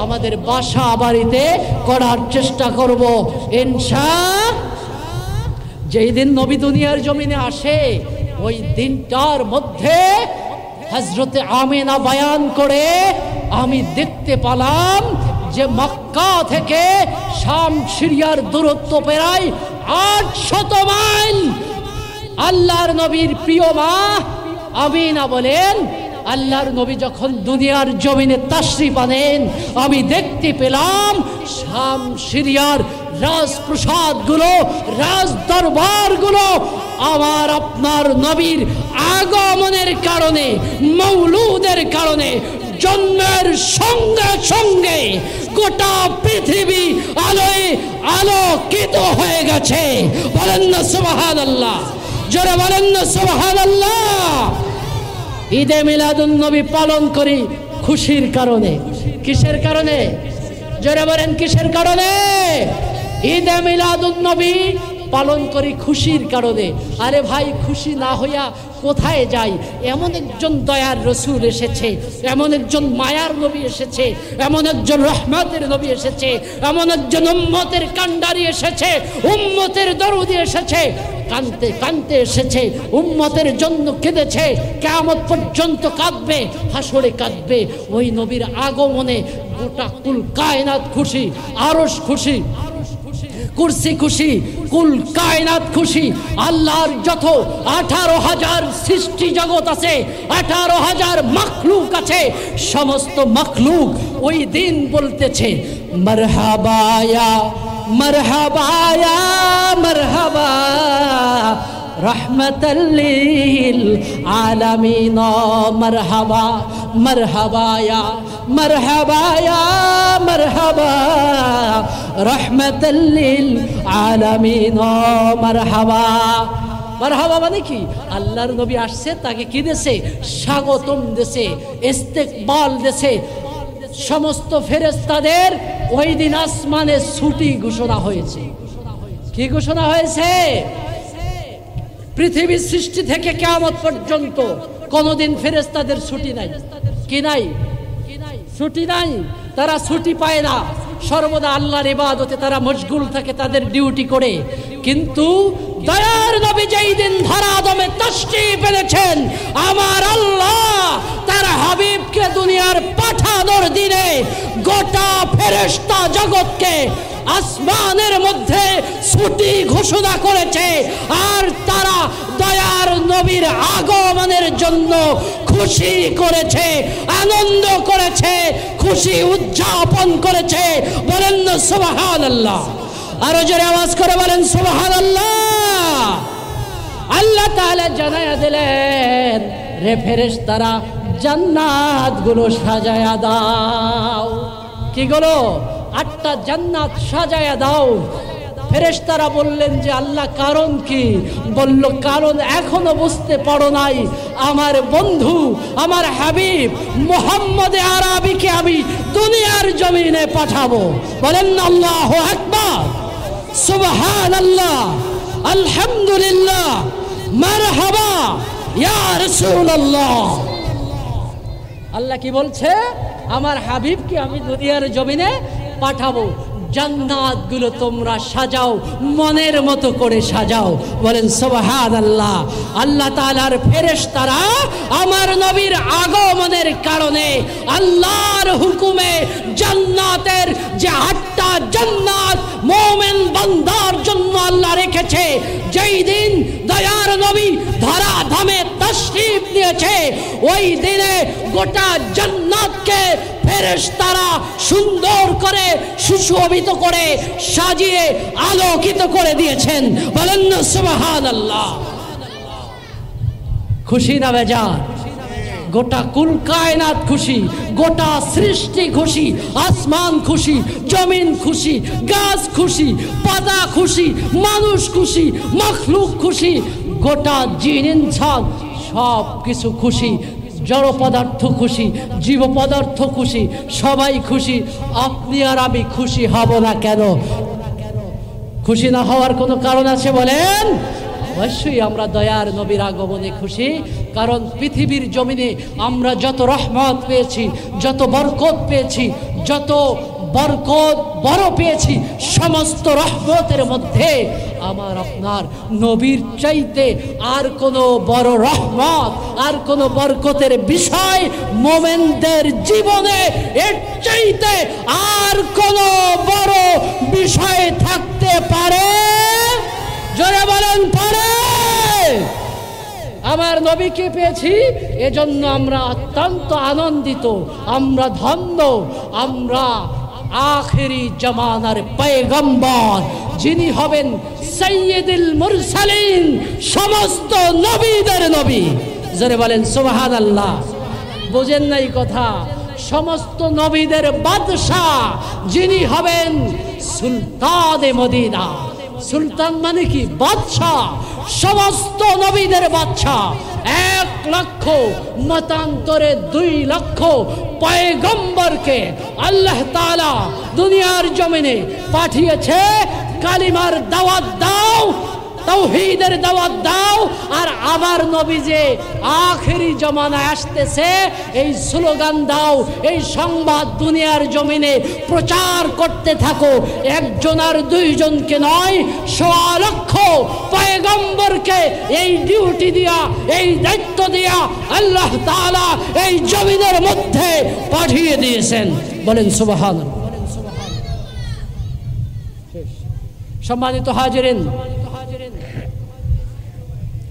আমাদের বাসা বাড়িতে করার চেষ্টা করব ইনশাআল্লাহ। যেই দিন নবী দুনিয়ার জমিনে আসে, ওই দিনটার মধ্যে হযরতে আমিনা বয়ান করে আমি দেখতে পেলাম যে মক্কা থেকে শাম সিরিয়ার দূরত্ব প্রায় 800 মাইল। আল্লাহর নবীর প্রিয় মা আমিনা বলেন, আল্লাহর নবী যখন দুনিয়ার জমিনে তাশরিফ আনেন আমি দেখতে পেলাম শাম সিরিয়ার রাজপ্রাসাদগুলো, রাজ দরবারগুলো আমার আপনার নবীর আগমনের কারণে, মৌলুদের কারণে, জন্মের সঙ্গে সঙ্গে গোটা পৃথিবী আলোয় আলোকিত হয়ে গেছে। বলেন না সুবহানাল্লাহ, জোরে বলেন না সুবহানাল্লাহ। ঈদে মিলাদুন নবী পালন করি খুশির কারণে। কিসের কারণে? জোরে বলেন কিসের কারণে? ঈদে মিলাদুন নবী পালন করি খুশির কারণে। আরে ভাই, খুশি না হইয়া কোথায় যাই? এমন একজন দয়ার রসুল এসেছে, এমন একজন মায়ার নবী এসেছে, এমন একজন রহমতের নবী এসেছে, এমন একজন উম্মতের কান্ডারি এসেছে, উম্মতের দরুদি এসেছে, কানতে কানতে এসেছে, উম্মতের জন্য কেঁদেছে, কিয়ামত পর্যন্ত কাঁদবে, হাসরে কাঁদবে। ওই নবীর আগমনে গোটা কুল কায়নাত খুশি, আরশ খুশি, কুরসি খুশি, কুল কায়নাত খুশি। আল্লাহর যত 18,000 সৃষ্টি জগৎ আছে, 18,000 মাখলুক আছে, সমস্ত মাখলুক ওই দিন বলতেছে মারহাবা ইয়া মারহাবা ইয়া মারহাবা রহমাতাল লিল আলামিন। মারহাবা মারহাবা ইয়া মারহাবা ইয়া মারহাবা রহমাতাল লিল আলামিন। মারহাবা, মারহাবা মানে কি? আল্লাহর নবী আসছে, তাকে কি দেছে? স্বাগতম দেছে, ইস্তেকবাল দেছে। সমস্ত ফেরেশতাদের ওই দিন আসমানে ছুটি ঘোষণা হয়েছে। কি ঘোষণা হয়েছে? পৃথিবীর সৃষ্টি থেকে কিয়ামত পর্যন্ত কোনদিন ফেরেশতাদের ছুটি নাই। কি নাই? ছুটি নাই। তারা ছুটি পায় না, সর্বদা আল্লাহর ইবাদতে তারা মশগুল থাকে, তাদের ডিউটি করে। কিন্তু দয়ার নবী যেই দিন ধরা দমে তাশরীফ এনেছেন, আমার আল্লাহ তার হাবিবকে দুনিয়ার পাঠানোর দিনে গোটা ফেরেশতা জগৎকে আসমানের মধ্যে ছুটি ঘোষণা করেছে। আর তারা দয়ার নবীর আগমনের জন্য খুশি করেছে, আনন্দ করেছে, খুশি উদযাপন করেছে। বলেন না সুবহানাল্লাহ, আরো জোরে আওয়াজ করে বলেন সুবহানাল্লাহ। আল্লাহ তাআলা জানায়া দিলেন, রে ফেরেশতারা জান্নাতগুলো সাজায়া দাও। কি গুলো? 8টা জান্নাত সাজায়া দাও। ফেরেশতারা বললেন যে আল্লাহ কারণ কি? বলল কারণ এখনো বুঝতে পারো নাই। আমার বন্ধু, আমার হাবিব মুহাম্মদ আরবিকে আমি দুনিয়ার জমিনে পাঠাবো। বলেন আল্লাহু আকবার, সুবহানাল্লাহ, আলহামদুলিল্লাহ, মারহাবা ইয়া রাসূলুল্লাহ। আল্লাহ কি বলছে? আমার হাবিবকে আমি দুনিয়ার জমিনে পাঠাবো। জান্নাতগুলো তোমরা সাজাও, মনের মতো করে সাজাও। বলেন সুবহানাল্লাহ। আল্লাহ তাআলার ফেরেশতারা আমার নবীর আগমনের কারণে আল্লাহর হুকুমে জান্নাতের যে 8টা জান্নাত মুমিন বান্দার জন্য আল্লাহ রেখেছে, যেই দিন দয়ার নবী ধরা ধামে তাশরীফ নিয়েছে, ওই দিনে গোটা জান্নাতকে ফেরেশতারা সুন্দর করে সুশোভিত করে সাজিয়ে আলোকিত করে দিয়েছেন। বলেন না সুবহানাল্লাহ। খুশি না বেজার? গোটা কুল কায়নাত খুশি, গোটা সৃষ্টি খুশি, আসমান খুশি, জমিন খুশি, গাছ খুশি, পাতা খুশি, মানুষ খুশি, মাখলুক খুশি, গোটা জিন ইনসান সব কিছু খুশি। জড় পদার্থ খুশি, জীব পদার্থ খুশি, সবাই খুশি। আপনি আর আমি খুশি হব না কেন? খুশি না হওয়ার কোনো কারণ আছে বলেন? অবশ্যই আমরা দয়ার নবীর আগমনে খুশি। কারণ পৃথিবীর জমিনে আমরা যত রহমত পেয়েছি, যত বরকত পেয়েছি, যত বরকত বড় পেয়েছি, সমস্ত রহমতের মধ্যে আমার আপনার নবীর চাইতে আর কোনো বড় রহমত, আর কোনো বরকতের বিষয় মোমেনদের জীবনে এর চাইতে আর কোনো বড় বিষয় থাকতে পারে? জোরে বলেন পারে? আমার নবীকে পেয়েছি, এজন্য আমরা অত্যন্ত আনন্দিত, আমরা ধন্য, আমরা আখেরি জামানার পয়গম্বর যিনি হবেন সাইয়্যিদুল মুরসালিন, সমস্ত নবীদের নবী। জোরে বলেন সুবহানাল্লাহ। বোঝেন নাই কথা? সমস্ত নবীদের বাদশাহ যিনি হবেন সুলতানে মদিনা। সুলতান মানে কি? বাদশাহ, সমস্ত নবীদের বাদশাহ। 1 লক্ষ মতান্তরে 2 লক্ষ পয়গম্বরকে আল্লাহ তাআলা দুনিয়ার জমিনে পাঠিয়েছে। কালিমার দাওয়াত দাও, তাওহীদের দাওয়াত দাও, আর আমার নবী যে আখেরি জামানায় আসতেছে এই স্লোগান দাও, এই সংবাদ দুনিয়ার জমিনে প্রচার করতে থাকো। একজন আর 2 জনকে নয়, 1.5 লক্ষ পয়গম্বরকে এই ডিউটি দিয়া, এই দায়িত্ব দিয়া আল্লাহ তাআলা এই জমিনের মধ্যে পাঠিয়ে দিয়েছেন। বলেন সুবহানাল্লাহ। সম্মানিত হাজিরিন,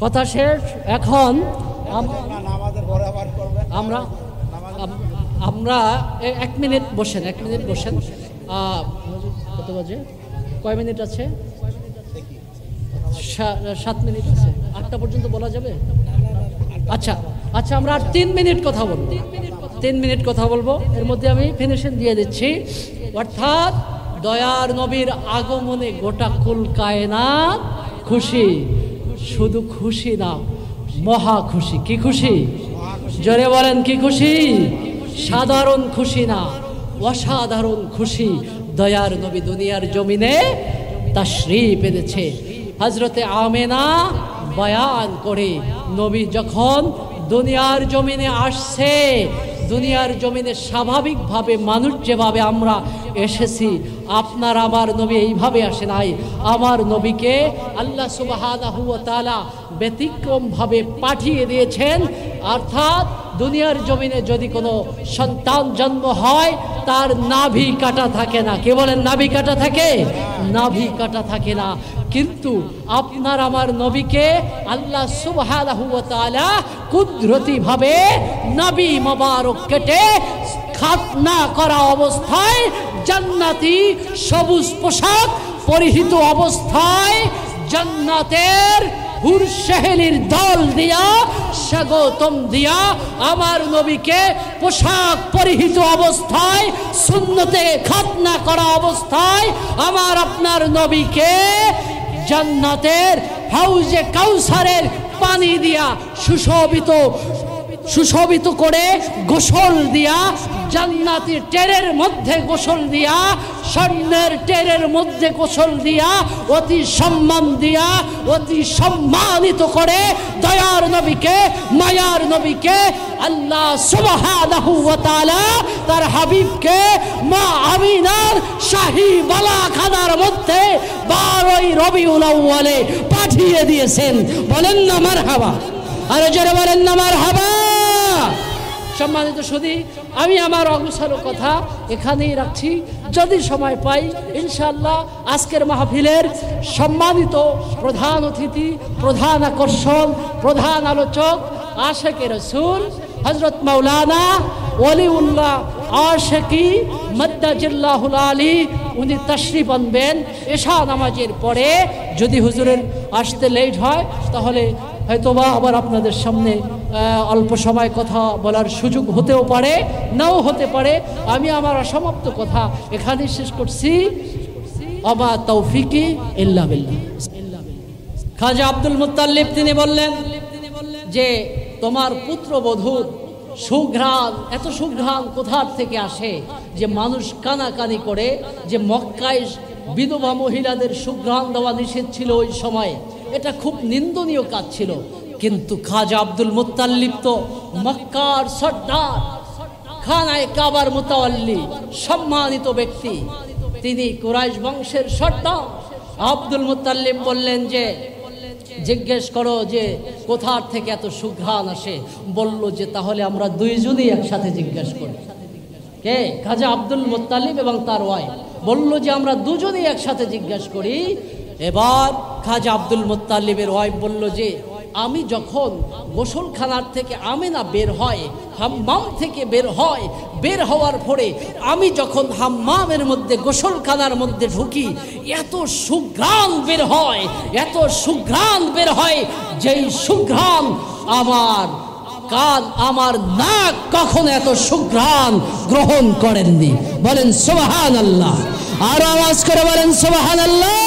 কথা শেষ। এখন আমরা 1 মিনিট বসেন, 1 মিনিট বসেন। কত বাজে? কয় মিনিট আছে? 7 মিনিট আছে। 8টা পর্যন্ত বলা যাবে? আচ্ছা আচ্ছা, আমরা আর 3 মিনিট কথা বলবো, 3 মিনিট কথা বলবো। এর মধ্যে আমি ফিনিশিং দিয়ে দিচ্ছি। অর্থাৎ দয়ার নবীর আগমনে গোটা কুল কায়নাত খুশি। শুধু খুশি না, মহা খুশি। কি খুশি? জোরে বলেন কি খুশি? সাধারণ খুশি না, অসাধারণ খুশি। দয়ার নবী দুনিয়ার জমিনে তাশরীফ এনেছে। হযরতে আমেনা বয়ান করে, নবী যখন দুনিয়ার জমিনে আসছে, দুনিয়ার জমিনে স্বাভাবিকভাবে মানুষ যেভাবে আমরা এসেছি, আপনার আমার নবী এইভাবে আসে নাই। আমার নবীকে আল্লাহ সুবহানাহু ওয়া তাআলা ব্যতিক্রমভাবে পাঠিয়ে দিয়েছেন। অর্থাৎ দুনিয়ার জমিনে যদি কোনো সন্তান জন্ম হয়, তার নাভি কাটা থাকে না। কে বলেন নাভি কাটা থাকে? নাভি কাটা থাকে না। কিন্তু আপনার আমার নবীকে আল্লাহ সুবহানাহু ওয়া তাআলা কুদরতিভাবে নবী মোবারক কেটে খাতনা করা অবস্থায়, জান্নাতি সবুজ পোশাক পরিহিত অবস্থায়, জান্নাতের হুর সেহেলির দল দিয়া, স্বাগতম দিয়া আমার নবীকে পোশাক পরিহিত অবস্থায়, সুন্নতে খাতনা করা অবস্থায় আমার আপনার নবীকে জান্নাতের হাউজে কাউসারের পানি দিয়া সুশোভিত করে গোসল দিয়া, জান্নাতি টেরের মধ্যে গোসল দিয়া, স্বর্ণের টেরের মধ্যে গোসল দিয়া, অতি সম্মান দিয়া, অতি সম্মানিত করে দয়ার নবীকে, মায়ার নবীকে আল্লাহ সুবহানাহু ওয়া তাআলা তার হাবিবকে মা আমিনার শাহী বালাখানার মধ্যে 12ই রবিউল আউয়ালে পাঠিয়ে দিয়েছেন। বলেন না মারহাবা? আরে যারা বলেন না মারহাবা। সম্মানিত সুধী, আমি আমার অগুছালো কথা এখানেই রাখছি। যদি সময় পাই ইনশাআল্লাহ আজকের মাহফিলের সম্মানিত প্রধান অতিথি, প্রধান আকর্ষণ, প্রধান আলোচক আশেকে রসুল হযরত মাওলানা ওলিউল্লাহ আশিকি মাদ্দাজিল্লাহুল আলী, উনি তাশরীফ আনবেন এশা নামাজের পরে। যদি হুজুরের আসতে লেট হয় তাহলে হয়তোবা আবার আপনাদের সামনে অল্প সময় কথা বলার সুযোগ হতেও পারে, নাও হতে পারে। আমি আমার অসমাপ্ত কথা এখানেই শেষ করছি। ওমা তৌফিকি ইল্লা বিল্লাহ। খাজা আব্দুল মুত্তালিব তিনি বললেন যে তোমার পুত্রবধূর সুঘ্রাণ, এত সুঘ্রাণ কোথার থেকে আসে যে মানুষ কানাকানি করে যে মক্কায় বিধবা মহিলাদের সুঘ্রাণ দেওয়া নিষেধ ছিল ওই সময়। এটা খুব নিন্দনীয় কাজ ছিল। কিন্তু খাজা আব্দুল মুত্তালিব তো মক্কার সর্দার, খানায় কাবার মুতাওয়াল্লি সম্মানিত ব্যক্তি, তিনি কুরাইশ বংশের সর্দার আব্দুল মুত্তালিব বললেন যে জিজ্ঞেস করো যে কোথার থেকে এত সুঘ্রাণ আসে। বলল যে তাহলে আমরা দুইজনই একসাথে জিজ্ঞেস করি। কে? খাজা আব্দুল মুত্তালিব এবং তার ওয়াইফ বলল যে আমরা দুজনই একসাথে জিজ্ঞেস করি। এবার খাজা আব্দুল মুত্তালিবের ওয়াইফ বলল যে আমি যখন গোসলখানার থেকে আমেনা বের হয়, হাম্মাম থেকে বের হয়, বের হওয়ার পরে আমি যখন হাম্মামের মধ্যে গোসলখানার মধ্যে ঢুকি, এত সুঘ্রাণ বের হয়, এত সুঘ্রাণ বের হয়, যেই সুঘ্রাণ আমার কান, আমার নাক কখনো এত সুঘ্রাণ গ্রহণ করেননি। বলেন সুবহানাল্লাহ। আর আওয়াজ করে বলেন সুবহানাল্লাহ।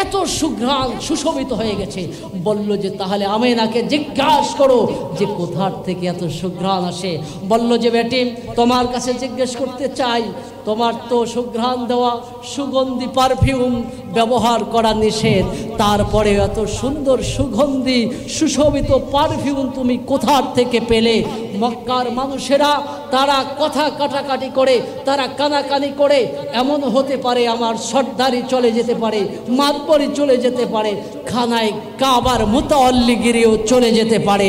এত সুঘ্রাণ সুশোভিত হয়ে গেছে। বলল যে তাহলে আমেনাকে জিজ্ঞাসা করো যে কোথার থেকে এত সুঘ্রাণ আসে। বলল যে বেটি তোমার কাছে জিজ্ঞেস করতে চাই, তোমার তো সুঘ্রাণ দেওয়া সুগন্ধি পারফিউম ব্যবহার করা নিষেধ, তারপরে এত সুন্দর সুগন্ধি সুশোভিত পারফিউম তুমি কোথার থেকে পেলে? মক্কার মানুষেরা তারা কথা কাটাকাটি করে, তারা কানাকানি করে, এমন হতে পারে আমার সর্দারি চলে যেতে পারে, মাতবরি চলে যেতে পারে, খানায় কাবার মুতাওয়াল্লিগিরিও চলে যেতে পারে।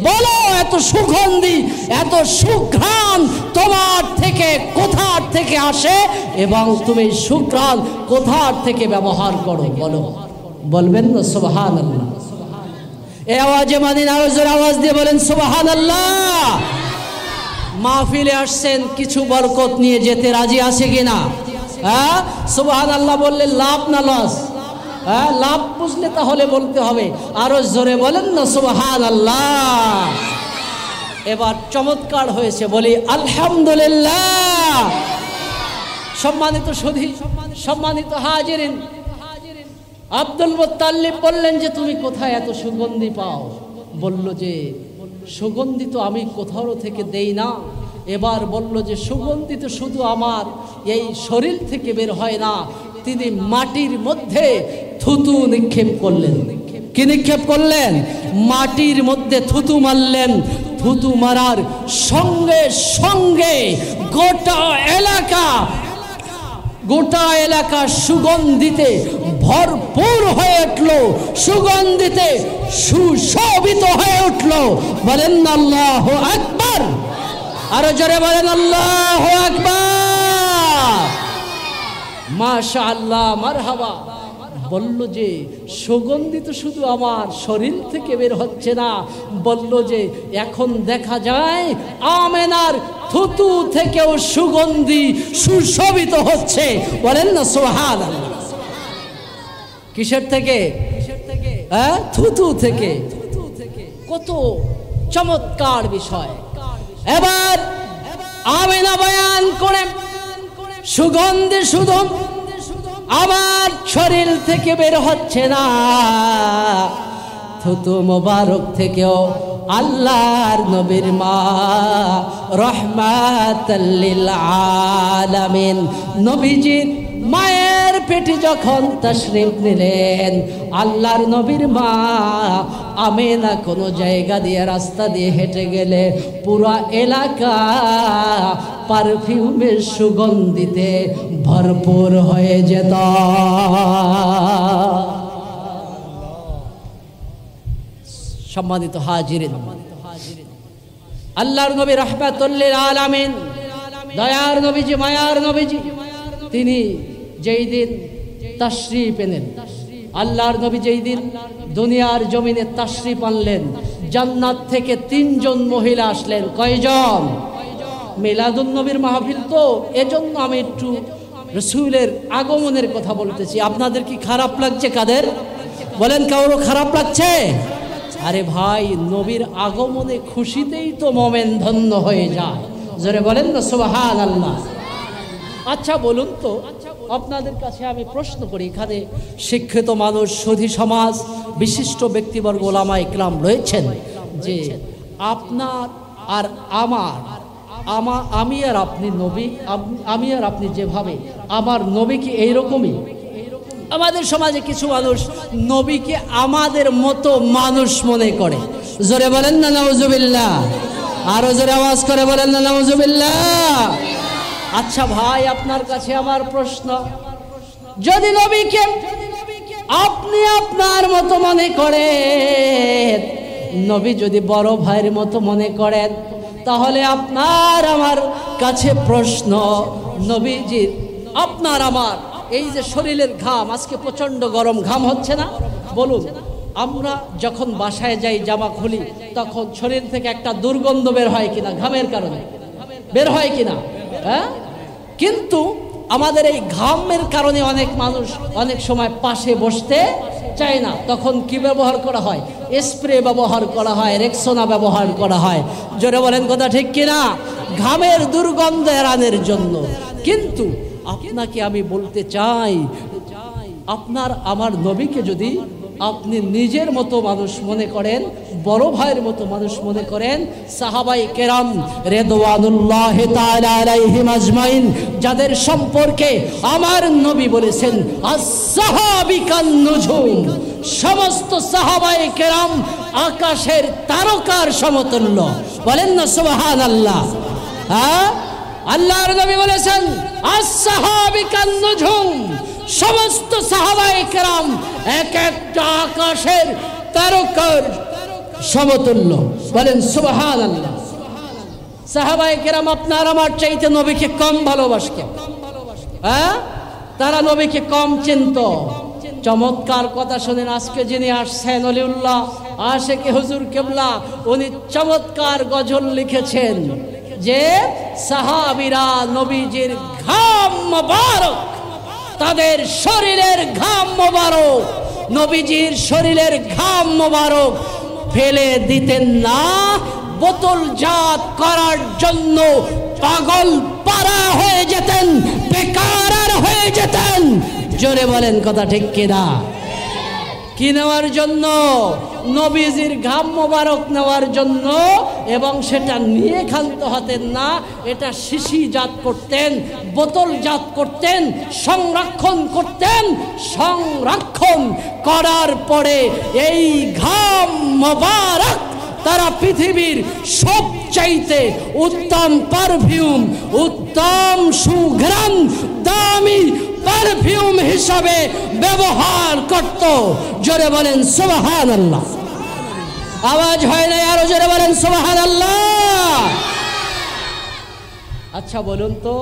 বলো এত সুগন্ধি, এত সুঘ্রাণ তোমার থেকে কোথার থেকে আসে এবং তুমি সুঘ্রাণ কোথার থেকে ব্যবহার করো? বলো। বলবেন না সুবহানাল্লাহ? এই আওয়াজে মাদিনা আওয়াজের আওয়াজ দিয়ে বলেন সুবহানাল্লাহ। মাহফিলে আসছেন, কিছু বরকত নিয়ে যেতে রাজি আছে কিনা? হ্যাঁ, সুবহানাল্লাহ বললে লাভ না লস? হ্যাঁ, লাভ বুঝলে তাহলে বলতে হবে। আরো জোরে বলেন না সুবহানাল্লাহ। এবার চমৎকার হয়েছে, বলি আলহামদুলিল্লাহ। সম্মানিত সুধী, সম্মানিত হাজিরিন, আব্দুল মুত্তালিব বললেন যে তুমি কোথায় এত সুগন্ধি পাও? বলল যে সুগন্ধি তো আমি কোথাও থেকে দেই না। এবার বলল যে সুগন্ধি তো শুধু আমার এই শরীর থেকে বের হয় না। তিনি মাটির মধ্যে থুতু নিক্ষেপ করলেন। কি নিক্ষেপ করলেন? মাটির মধ্যে থুতু মারলেন। থুতু মারার সঙ্গে সঙ্গে গোটা এলাকা সুগন্ধিতে ভরপুর হয়ে উঠল, সুগন্ধিতে সুশোভিত হয়ে উঠল। বলেন আল্লাহু আকবার। আরো জোরে বলেন আল্লাহু আকবার। মাশাআল্লাহ, মারহাবা। বলল যে সুগন্ধি তো শুধু আমার শরীর থেকে বের হচ্ছে না, বলল যে এখন দেখা যায় আমেনার থুতু থেকেও সুগন্ধি সুশোভিত হচ্ছে। বলেন না সুবহানাল্লাহ। কিসের থেকে? হ্যাঁ, থুতু থেকে। কত চমৎকার বিষয়। এবার আমেনা বয়ান করে সুগন্ধি শুধু আমার শরীর থেকে বের হচ্ছে না, থুতু মোবারক থেকেও আল্লাহর নবীর মা রাহমাতাল লিল আলামিন নবীজির মায়ের পেটে যখন তাশরীফ নিলেন, আল্লাহর নবীর মা আমেনা কোনো জায়গা দিয়ে রাস্তা দিয়ে হেঁটে গেলে পুরো এলাকা পারফিউমের সুগন্ধিতে ভরপুর হয়ে যেত। সম্মানিত হাজিরিন, আল্লাহর নবী রাহমাতুল লিল আলামিন, দয়ার নবীজি, মায়ার নবীজি, তিনি যেই দিন তাশরীফ এলেন, আল্লাহর নবী যেই দিন দুনিয়ার জমিনে তাশরীফ আনলেন, জান্নাত থেকে 3 জন মহিলা আসলেন। কয়জন? মিলাদুন নবীর মাহফিল তো, এজন্য আমি একটু রাসূলের আগমনের কথা বলতেছি। আপনাদের কি খারাপ লাগছে? কাদের? বলেন, কারো খারাপ লাগছে? আরে ভাই, নবীর আগমনে খুশিতেই তো মোমেন ধন্য হয়ে যায়। জোরে বলেন না সুবহানাল্লাহ। আচ্ছা বলুন তো, আপনাদের কাছে আমি প্রশ্ন করি, এখানে শিক্ষিত মানুষ, সুধী সমাজ, বিশিষ্ট ব্যক্তিবর্গ, ওলামা ইকরাম রয়েছেন, যে আপনার আর আমি আর আপনি নবী, আমি আর আপনি যেভাবে, আমার নবী কি এইরকমই? আমাদের সমাজে কিছু মানুষ নবীকে আমাদের মতো মানুষ মনে করে। জোরে বলেন না নাউজুবিল্লাহ। আরো জোরে আওয়াজ করে বলেন না নাউজুবিল্লাহ। আচ্ছা ভাই, আপনার কাছে আমার প্রশ্ন, যদি নবীকে আপনি আপনার মতো মনে করেন, নবী যদি বড় ভাইয়ের মতো মনে করেন, তাহলে আপনার আমার কাছে প্রশ্ন, নবীজির আপনার আমার এই যে শরীরের ঘাম, আজকে প্রচন্ড গরম, ঘাম হচ্ছে না? বলুন, আমরা যখন বাসায় যাই জামা খুলি তখন শরীর থেকে একটা দুর্গন্ধ বের হয় কিনা? ঘামের কারণে বের হয় কিনা? হ্যাঁ, কিন্তু আমাদের এই ঘামের কারণে অনেক মানুষ অনেক সময় পাশে বসতে চায় না। তখন কি ব্যবহার করা হয়? স্প্রে ব্যবহার করা হয়, রেক্সোনা ব্যবহার করা হয়। জোরে বলেন কথা ঠিক কিনা? ঘামের দুর্গন্ধ এড়ানোর জন্য। কিন্তু আপনাকে আমি বলতে চাই, আপনার আমার নবীকে যদি আপনি নিজের মতো মানুষ মনে করেন, বড় ভাইয়ের মতো মানুষ মনে করেন, সাহাবাই কেরাম রিদওয়ানুল্লাহি তাআলা আলাইহিম আজমাইন, যাদের সম্পর্কে আমার নবী বলেছেন as-সাহাবিকান নুজুম, সমস্ত সাহাবাই কেরাম আকাশের তারকার সমতুল্য। বলেন না সুবহানাল্লাহ। হ্যাঁ, আল্লাহর নবী বলেছেন as-সাহাবিকান নুজুম, সমস্ত সাহাবায়ে কেরাম এক একটা আকাশের তারকার সমতুল্য। বলেন সুবহানাল্লাহ। সাহাবায়ে কেরাম আপনার আমার চাইতে নবীকে কম ভালোবাসত? হ্যাঁ, তারা নবীকে কম চিনত। চমৎকার কথা শুনেন, আজকে যিনি আসছেন অলিউল্লাহ আশিকে হুজুর কেবলা, উনি চমৎকার গজল লিখেছেন যে সাহাবীরা নবীজির ঘাম মোবারক, তাদের শরীরের ঘাম মোবারক, নবীজির শরীরের ঘাম মোবারক ফেলে দিতেন না, বোতলজাত করার জন্য পাগল পারা হয়ে যেতেন, বেকার হয়ে যেতেন। জোরে বলেন কথা ঠিক কিনা? কি নেওয়ার জন্য? নবীজির ঘাম মোবারক নেওয়ার জন্য। এবং সেটা নিয়ে ক্ষান্ত হতেন না, এটা শিশিজাত করতেন, বোতলজাত করতেন, সংরক্ষণ করতেন। সংরক্ষণ করার পরে এই ঘাম মোবারক তারা পৃথিবীর সবচাইতে উত্তম পারফিউম, উত্তম সুঘ্রাণ, দামি পারফিউম হিসাবে ব্যবহার করত। জোরে বলেন সুবহানাল্লাহ। আওয়াজ হয় না? আরো জোরে বলেন সুবহানাল্লাহ। আচ্ছা বলুন তো,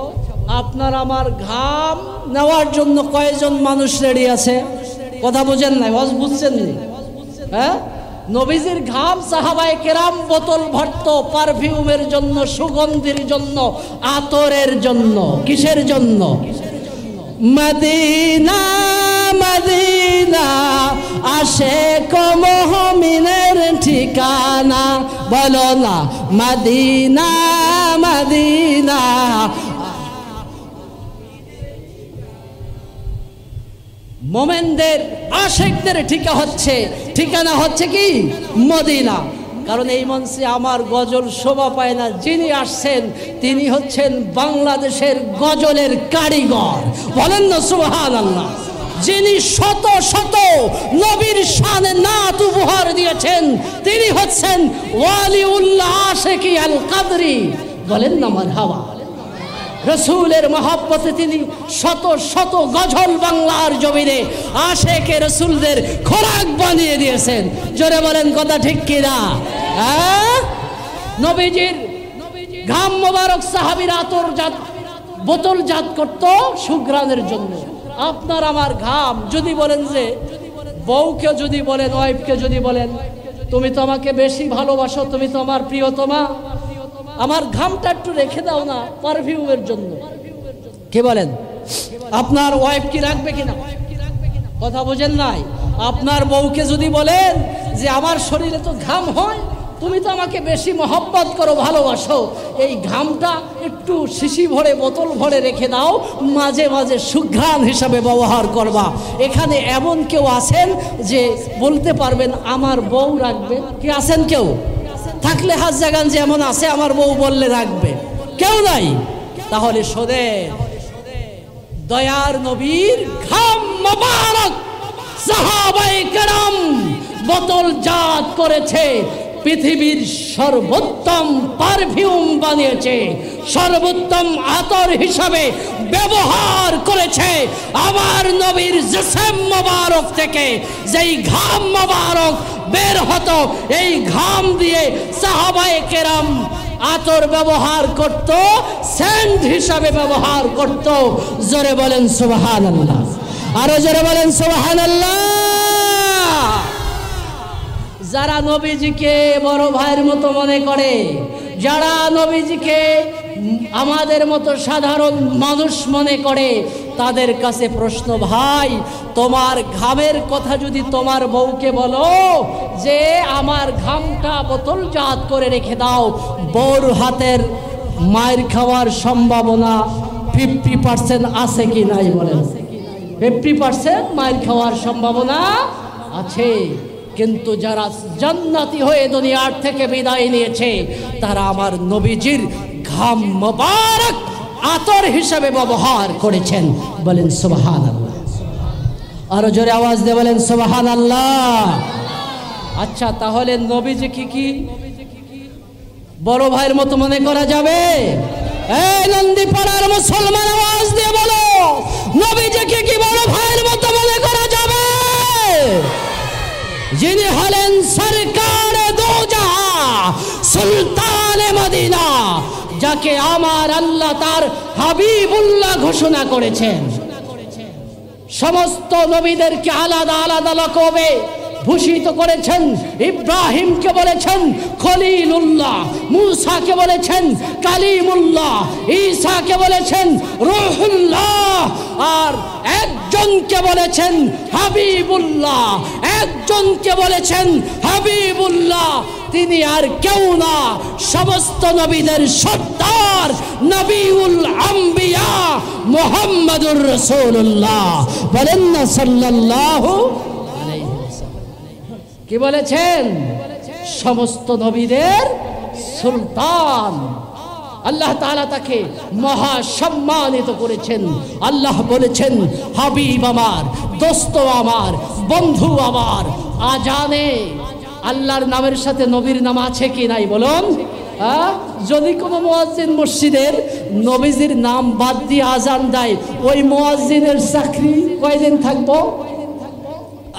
আপনার আমার ঘাম নেওয়ার জন্য কয়জন মানুষ রেডি আছে? কথা বুঝেন নাই? বুঝছেন না? হ্যাঁ, নবীজির ঘাম সাহাবায়ে কেরাম বোতল ভরত পারফিউমের জন্য, সুগন্ধির জন্য, আতরের জন্য। কিসের জন্য? মদিনা মদিনা আশিক মুমিনের ঠিকানা। বলো না মদিনা মদিনা। মোমেনদের আশিকদের ঠিকানা হচ্ছে কি? মদিনা। কারণ এই মঞ্চে আমার গজল শোভা পায় না, যিনি আসছেন তিনি হচ্ছেন বাংলাদেশের গজলের কারিগর। বলেন না সুবহানাল্লাহ। যিনি শত শত নবীর শানে নাত উপহার দিয়েছেন, তিনি হচ্ছেন ওয়ালিউল্লাহ আশিকি আল কাদরি। বলেন না মারহাবা। রসুলের মহব্বতে তিনি শত শত গজল বাংলার জমিনে আশিকে রসুলদের খোরাক বানিয়ে দিয়েছেন। জোরে বলেন কথা ঠিক কিনা? হ্যাঁ, নবীজির ঘাম মোবারক সাহাবীরা আতরজাত, বোতলজাত করত সুঘ্রাণের জন্য। আপনার আমার ঘাম যদি বলেন, যে বউকে যদি বলেন, ওয়াইফকে যদি বলেন, তুমি তো আমাকে বেশি ভালোবাসো, তুমি তো আমার প্রিয়তমা, আমার ঘামটা একটু রেখে দাও না পারফিউমের জন্য। কে বলেন? আপনার ওয়াইফ কি রাখবে কিনা? কথা বোঝেন নাই? আপনার বউকে যদি বলেন যে আমার শরীরে তো ঘাম হয়, তুমি তো আমাকে বেশি মহব্বত করো, ভালোবাসো, এই ঘামটা একটু শিশি ভরে, বোতল ভরে রেখে দাও, মাঝে মাঝে সুঘ্রাণ হিসাবে ব্যবহার করবা। এখানে এমন কেউ আছেন যে বলতে পারবেন আমার বউ রাখবে? কি আছেন কেউ? থাকলে হাত জাগান যে এমন আছে আমার বউ বললে রাখবে। কেউ নাই? তাহলে শোনেন, দয়ার নবীর ঘাম মোবারক সাহাবায়ে কেরাম বোতলজাত করেছে, পৃথিবীর সর্বোত্তম পারফিউম বানিয়েছে, সর্বোত্তম আতর হিসাবে ব্যবহার করেছে। আমার নবীর জিসম মোবারক থেকে যেই ঘাম মোবারক বের হতো, এই ঘাম দিয়ে সাহাবায়ে কেরাম আতর ব্যবহার করত, সেন্ট হিসাবে ব্যবহার করত। জোরে বলেন সুবহানাল্লাহ, আরো জোরে বলেন সুবহানাল্লাহ। যারা নবীজিকে বড় ভাইয়ের মতো মনে করে, যারা নবীজিকে আমাদের মতো সাধারণ মানুষ মনে করে, তাদের কাছে প্রশ্ন, ভাই তোমার ঘামের কথা যদি তোমার বউকে বলো যে আমার ঘামটা বোতলজাত করে রেখে দাও, বউর হাতের মায়ের খাওয়ার সম্ভাবনা 50% আছে কি নাই বলেন? 50% মায়ের খাওয়ার সম্ভাবনা আছে। কিন্তু যারা জান্নাতি হয়ে দুনিয়ার থেকে বিদায় নিয়েছে, তারা আমার নবীজির ঘাম মোবারক আতর হিসেবে ব্যবহার করেছেন। বলেন সুবহানাল্লাহ, আরো জোরে আওয়াজ দিয়ে বলেন সুবহানাল্লাহ। আচ্ছা, তাহলে নবীজিকে কি বড় ভাইয়ের মতো মনে করা যাবে? এই নন্দীপাড়ার মুসলমান, আওয়াজ দিয়ে বলো, নবীজিকে কি বড় ভাইয়ের মতো মনে করা যাবে? যিনি হলেন সরকারে দো জাহাঁ, সুলতানে মদিনা, যাকে আমার আল্লাহ তার হাবিবুল্লাহ ঘোষণা করেছেন। সমস্ত নবীদেরকে আলাদা আলাদা লকবে ভূষিত করেছেন। ইব্রাহিমকে বলেছেন খলিলুল্লাহ, মূসাকে বলেছেন কালিমুল্লাহ, ঈসাকে বলেছেন রূহুল্লাহ, আর একজনকে বলেছেন হাবিবুল্লাহ, একজনকে বলেছেন হাবিবুল্লাহ। তিনি আর কেউ না, সমস্ত নবীদের সর্দার নবিউল আম্বিয়া মুহাম্মাদুর রাসূলুল্লাহ। বলেন না সাল্লাল্লাহু আলাইহি ওয়াসাল্লাম। কি বলেছেন? সমস্ত নবীদের সুলতান। আল্লাহ তাআলা তাকে মহা সম্মানিত করেছেন। আল্লাহ বলেছেন, হাবিব আমার, দোস্ত আমার, বন্ধু আমার। আজানে আল্লাহর নামের সাথে নবীর নাম আছে কি নাই বলুন? যদি কোনো মুয়াজ্জিন মসজিদের নবীজির নাম বাদ দিয়ে আজান দেয়, ওই মুয়াজ্জিনের চাকরি কয়দিন থাকবো?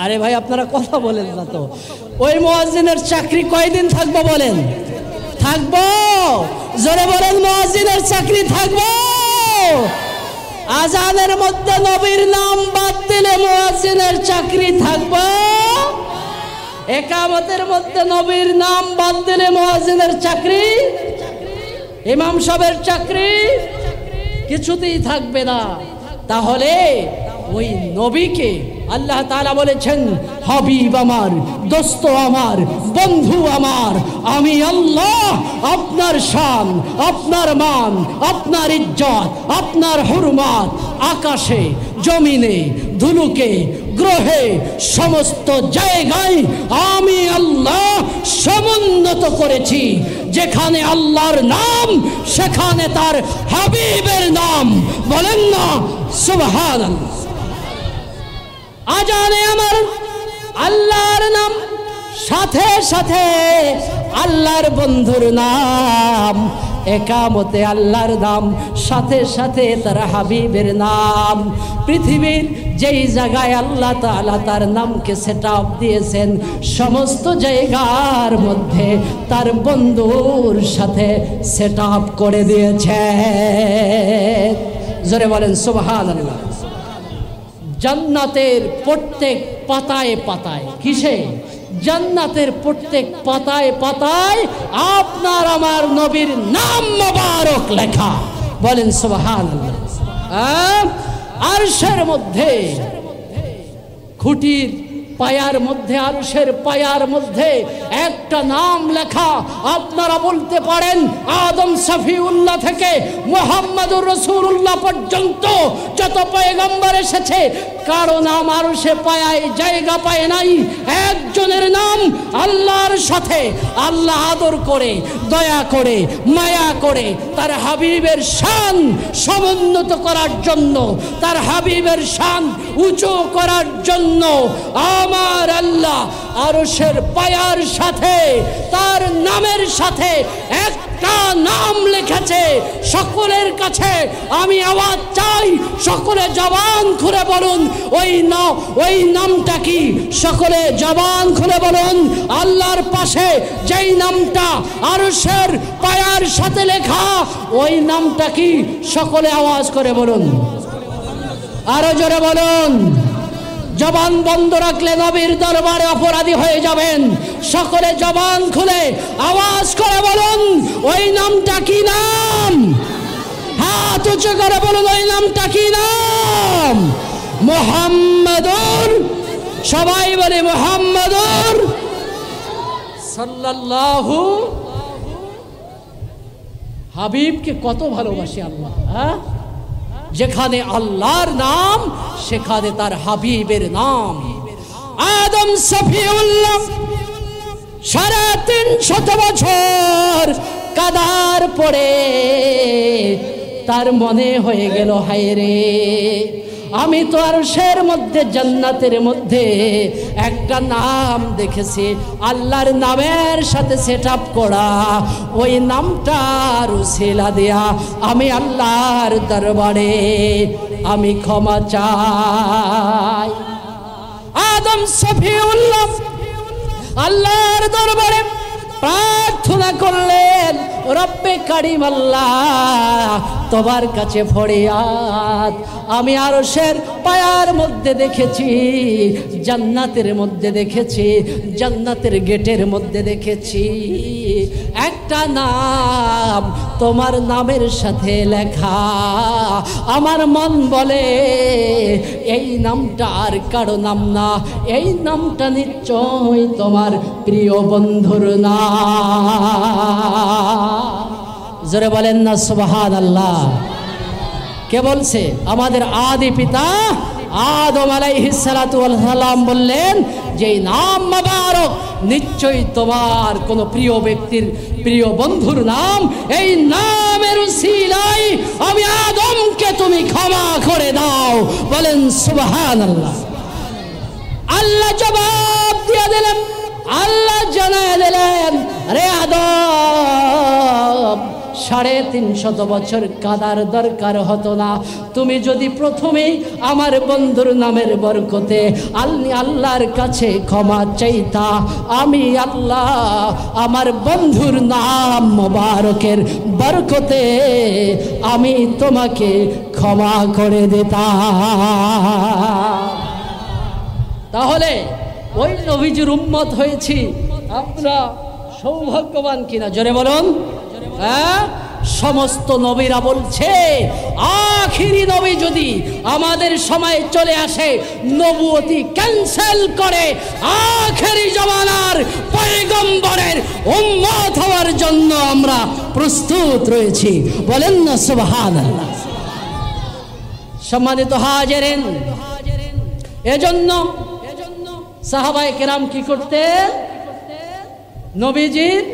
আরে ভাই, আপনারা কথা বলেন না তো। ওই মুয়াজ্জিনের চাকরি কয়দিন থাকবো বলেন? থাকবো? জোরে বলেন, মুয়াজ্জিনের চাকরি থাকবো। আজানের মধ্যে নবীর নাম বাদ দিলে মুয়াজ্জিনের চাকরি থাকবো। একামতের মধ্যে নবীর নাম বাদ দিলে মুয়াজ্জিনের চাকরি, ইমাম সাহেবের চাকরি কিছুতেই থাকবে না। তাহলে ওই নবীকে আল্লাহ তাআলা বলেছেন, হাবিব আমার, দোস্ত আমার, বন্ধু আমার। আমি আল্লাহ আপনার শান, আপনার মান, আপনার ইজ্জত, আপনার হুরমত আকাশে, জমিনে, ধুলুকে, গ্রহে, সমস্ত জায়গায় আমি আল্লাহ সমুন্নত করেছি। যেখানে আল্লাহর নাম, সেখানে তার হাবিবের নাম। বলেন না সুবহানাল্লাহ। আজানে আমার আল্লাহর নাম, সাথে সাথে আল্লাহর বন্ধুর নাম। একামতে আল্লাহর নাম, সাথে সাথে তার হাবিবের নাম। পৃথিবীর যেই জায়গায় আল্লাহ তাআলা তার নামকে সেট আপ দিয়েছেন, সমস্ত জায়গার মধ্যে তার বন্ধুর সাথে সেট আপ করে দিয়েছে। জোরে বলেন সুবহানাল্লাহ। জান্নাতের প্রত্যেক পাতায় পাতায়, কিসে? জান্নাতের প্রত্যেক পাতায় পাতায় আপনার আমার নবীর নাম মোবারক লেখা। বলেন সুবহানাল্লাহ। আরশের মধ্যে, খুঁটির পায়ার মধ্যে, আরশের পায়ার মধ্যে একটা নাম লেখা। আপনারা বলতে পারেন, আদম সফিউল্লাহ থেকে মুহাম্মদুর রাসূলুল্লাহ পর্যন্ত যত পয়গম্বর এসেছে, কারো নাম আরশে পায়ায় জায়গা পায় নাই। একজনের নাম আল্লাহর সাথে আল্লাহ আদর করে, দয়া করে, মায়া করে তার হাবিবের শান সমুন্নত করার জন্য, তার হাবিবের শান উঁচু করার জন্য আমার আল্লাহ আরশের পায়ার সাথে তার নামের সাথে একটা নাম লিখেছে। সকলের কাছে আমি আওয়াজ চাই, সকলে জবান খুলে বলুন ওই নামটা কি? সকলে জবান খুলে বলুন। আল্লাহর পাশে যেই নামটা আরশের পায়ার সাথে লেখা, ওই নামটা কি? সকলে আওয়াজ করে বলুন, আরো জোরে বলুন। জবান বন্ধ রাখলে নবীর দরবারে অপরাধী হয়ে যাবেন। সকলে জবান খুলে আওয়াজ করে বলুন, ওই নামটা কি নাম? হাত উঁচু করে বলুন, ওই নামটা কি নাম? মুহাম্মাদুর, সবাই বলে মুহাম্মাদুর সাল্লাল্লাহু। হাবিবকে কত ভালোবাসে আল্লাহ, হ্যাঁ? যেখানে আল্লাহর নাম সেখানে তার হাবিবের নাম। আদম সফিউল্লাহ 350 বছর কাদার পরে তার মনে হয়ে গেল, হায় রে, আমি তো আরশের মধ্যে জান্নাতের মধ্যে একটা নাম দেখেছি, আল্লাহর নামের সাথে সেটআপ করা। ওই নামটার উসিলা দেয়া আমি আল্লাহর দরবারে আমি ক্ষমা চাই। আদম সফিউল্লাহ আল্লাহর দরবারে প্রার্থনা করলেন, রব্বে কারিম আল্লাহ, তোমার কাছে ফরিয়াদ, আমি আরশের পায়ার মধ্যে দেখেছি, জান্নাতের মধ্যে দেখেছি, জান্নাতের গেটের মধ্যে দেখেছি একটা নাম তোমার নামের সাথে লেখা। আমার মন বলে এই নামটা আর কারো নাম না, এই নামটা নিশ্চয় তোমার প্রিয় বন্ধুর নাম। জোরে বলেন না সুবহানাল্লাহ। কে বলছে? আমাদের আদি পিতা আদম আলাইহিস সালাতু ওয়াস সালাম বললেন যে নাম মোবারক নিশ্চয়ই তোমার কোন প্রিয় ব্যক্তির প্রিয় বন্ধুর নাম, এই নামের উসিলায় আমি আদমকে তুমি ক্ষমা করে দাও। বলেন সুবহানাল্লাহ। আল্লাহ জবাব দিয়ে দিলেন, আল্লাহ জানায় দিলেন, রে আদম, 350 বছর কাদার দরকার হতো না, তুমি যদি প্রথমেই আমার বন্ধুর নামের বরকতে আল্লাহর কাছে ক্ষমা চাইতা, আমি আল্লাহ আমার বন্ধুর নাম মোবারকের বরকতে আমি তোমাকে ক্ষমা করে দিতাম। তাহলে ওই নবীজির উম্মত হয়েছি আমরা সৌভাগ্যবান কিনা? জোরে বলুন। হ্যাঁ, সমস্ত নবীরা বলছে আখিরি নবী যদি আমাদের সময় চলে আসে, নবুয়তি ক্যান্সেল করে আখিরি জামানার পয়গম্বরের উম্মত হওয়ার জন্য আমরা প্রস্তুত রয়েছি। বলেন না সুবহানাল্লাহ। সম্মানিত হাজিরিন, এজন্য সাহাবায়ে কেরাম কি করতেন? নবীজির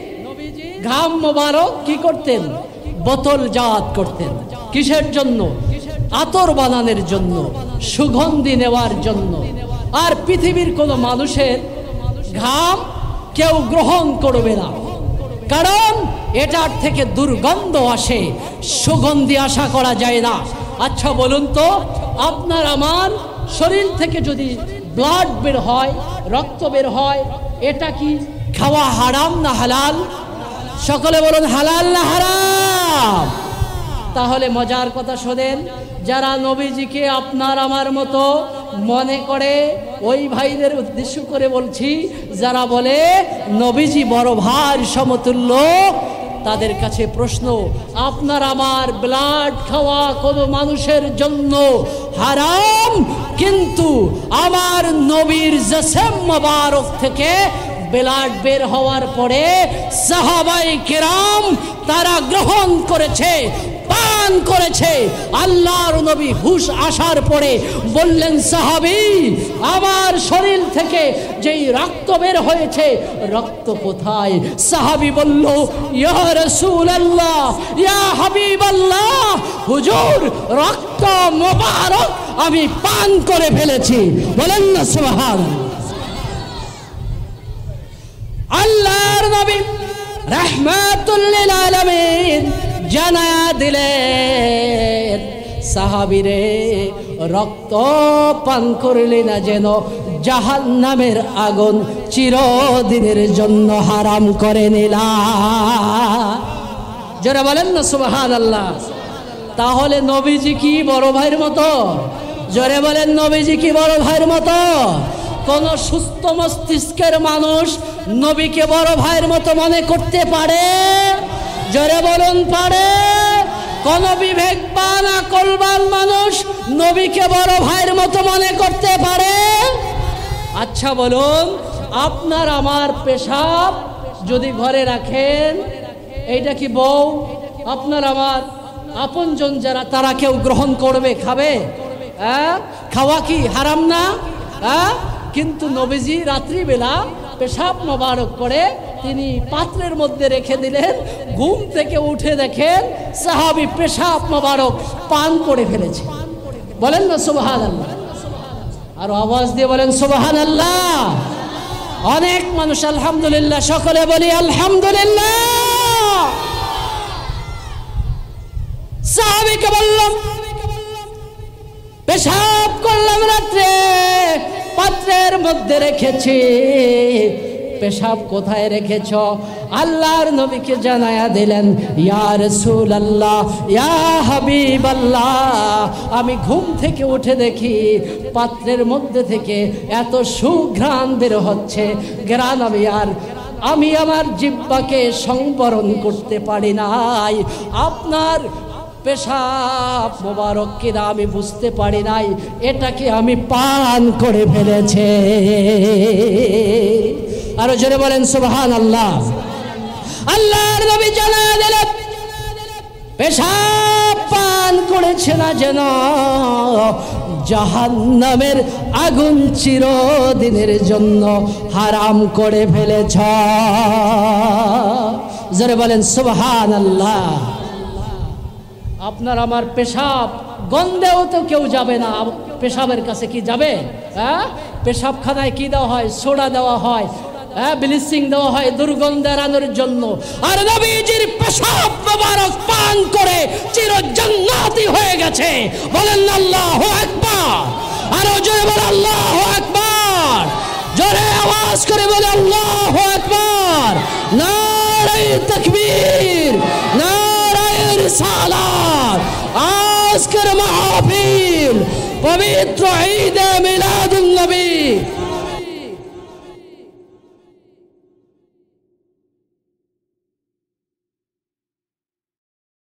ঘাম মোবারক কি করতেন? বোতলজাত করতেন। কিসের জন্য? আতর বানানোর জন্য, সুগন্ধি নেওয়ার জন্য। আর পৃথিবীর কোনো মানুষের ঘাম কেউ গ্রহণ করবে না, কারণ এটার থেকে দুর্গন্ধ আসে, সুগন্ধি আশা করা যায় না। আচ্ছা বলুন তো, আপনার আমার শরীর থেকে যদি ব্লাড বের হয়, রক্ত বের হয়, এটা কি খাওয়া হারাম না হালাল? সকলে বলুন হালাল না হারাম? তাহলে মজার কথা শোনেন, যারা নবীজিকে আপনার আমার মতো মনে করে, ওই ভাইদের উদ্দেশ্য করে বলছি, যারা বলে নবীজি বড় ভার সমতুল্য, তাদের কাছে প্রশ্ন, আপনার আমার ব্লাড খাওয়া কোনো মানুষের জন্য হারাম, কিন্তু আমার নবীর জিসম মোবারক থেকে ব্লাড বের হওয়ার পরে সাহাবায়ে কেরাম তারা গ্রহণ করেছে, পান করেছে। আল্লাহর নবী হুশ আসার পরে বললেন, সাহাবী, আমার শরীর থেকে যেই রক্ত বের হয়েছে, রক্ত কোথায়? সাহাবী বলল, ইয়া রাসূলুল্লাহ, ইয়া হাবিবাল্লাহ, হুজুর, রক্ত মোবারক আমি পান করে ফেলেছি। বলেন না সুবহানাল্লাহ। নবী রাহমাতুল লিল আলামিন জানায়া দিলেন, সাহাবীরে রক্ত পান করলে না যেন জাহান্নামের আগুন চিরদিনের জন্য হারাম করে নিলা। যারা বলেন না সুবহানাল্লাহ। তাহলে নবীজি কি বড় ভাইয়ের মতো? জোরে বলেন, নবীজি কি বড় ভাইয়ের মতো? কোন সুস্থ মস্তিষ্কের মানুষ নবীকে বড় ভাইয়ের মতো মনে করতে পারে? জোরে বলুন, পারে? কোন বিবেকবান আকলবান মানুষ নবীকে বড় ভাইয়ের মতো মনে করতে পারে? আচ্ছা বলুন, আপনার আমার পেশাব যদি ঘরে রাখেন, এইটা কি বউ আপনার আমার আপনজন যারা তারা কেউ গ্রহণ করবে, খাবে? খাওয়া কি হারাম না? কিন্তু নবীজি রাত্রিবেলা পেশাব মোবারক করে তিনি পাত্রের মধ্যে রেখে দিলেন। ঘুম থেকে উঠে দেখেন সাহাবী পেশাব মোবারক পান করে ফেলেছে। বলেন না সুবহানাল্লাহ। আর আওয়াজ দিয়ে বলেন সুবহানাল্লাহ। অনেক মানুষ আলহামদুলিল্লাহ, সকলে বলি আলহামদুলিল্লাহ। সাহাবীকে বললাম, পেশাব করলাম রাত্রে, পাত্রের মধ্যে রেখেছি, পেশাব কোথায় রেখেছ? আল্লাহর নবীকে জানায়া দিলেন, ইয়া রাসূলুল্লাহ, ইয়া হাবিবাল্লাহ, আমি ঘুম থেকে উঠে দেখি পাত্রের মধ্যে থেকে এত সুঘ্রাণ বের হচ্ছে, ঘ্রাণ আমি আমার জিহ্বাকে সংবরণ করতে পারি নাই। আপনার পেশাব মোবারক কিনা আমি বুঝতে পারি নাই, এটাকে আমি পান করে ফেলেছে। আরো জোরে বলেন সুবহানাল্লাহ। আল্লাহর নবী জানায়া দিলেন, পেশাব পান করেছে না যেন জাহান্নামের আগুন চিরদিনের জন্য হারাম করে ফেলেছ। জোরে বলেন সুবহানাল্লাহ। আপনার আমার পেশাব গন্ধেও তো কেউ যাবে না, পেশাবের কাছে কি যাবে? পেশাবখানায় কি দেওয়া হয়? সোডা দেওয়া হয়, ব্লিচিং দেওয়া হয় দুর্গন্ধ এড়ানোর জন্য। আর নবীজির পেশাব মোবারক পান করে চির জান্নাতি হয়ে গেছে। বলেন আল্লাহু আকবার। আরো জোরে বলেন আল্লাহু আকবার। জোরে আওয়াজ করে বলে আল্লাহু আকবার। নারে তাকবীর, নারে রিসালাত। আজকের মাহফিল পবিত্র ঈদে মিলাদুন নবী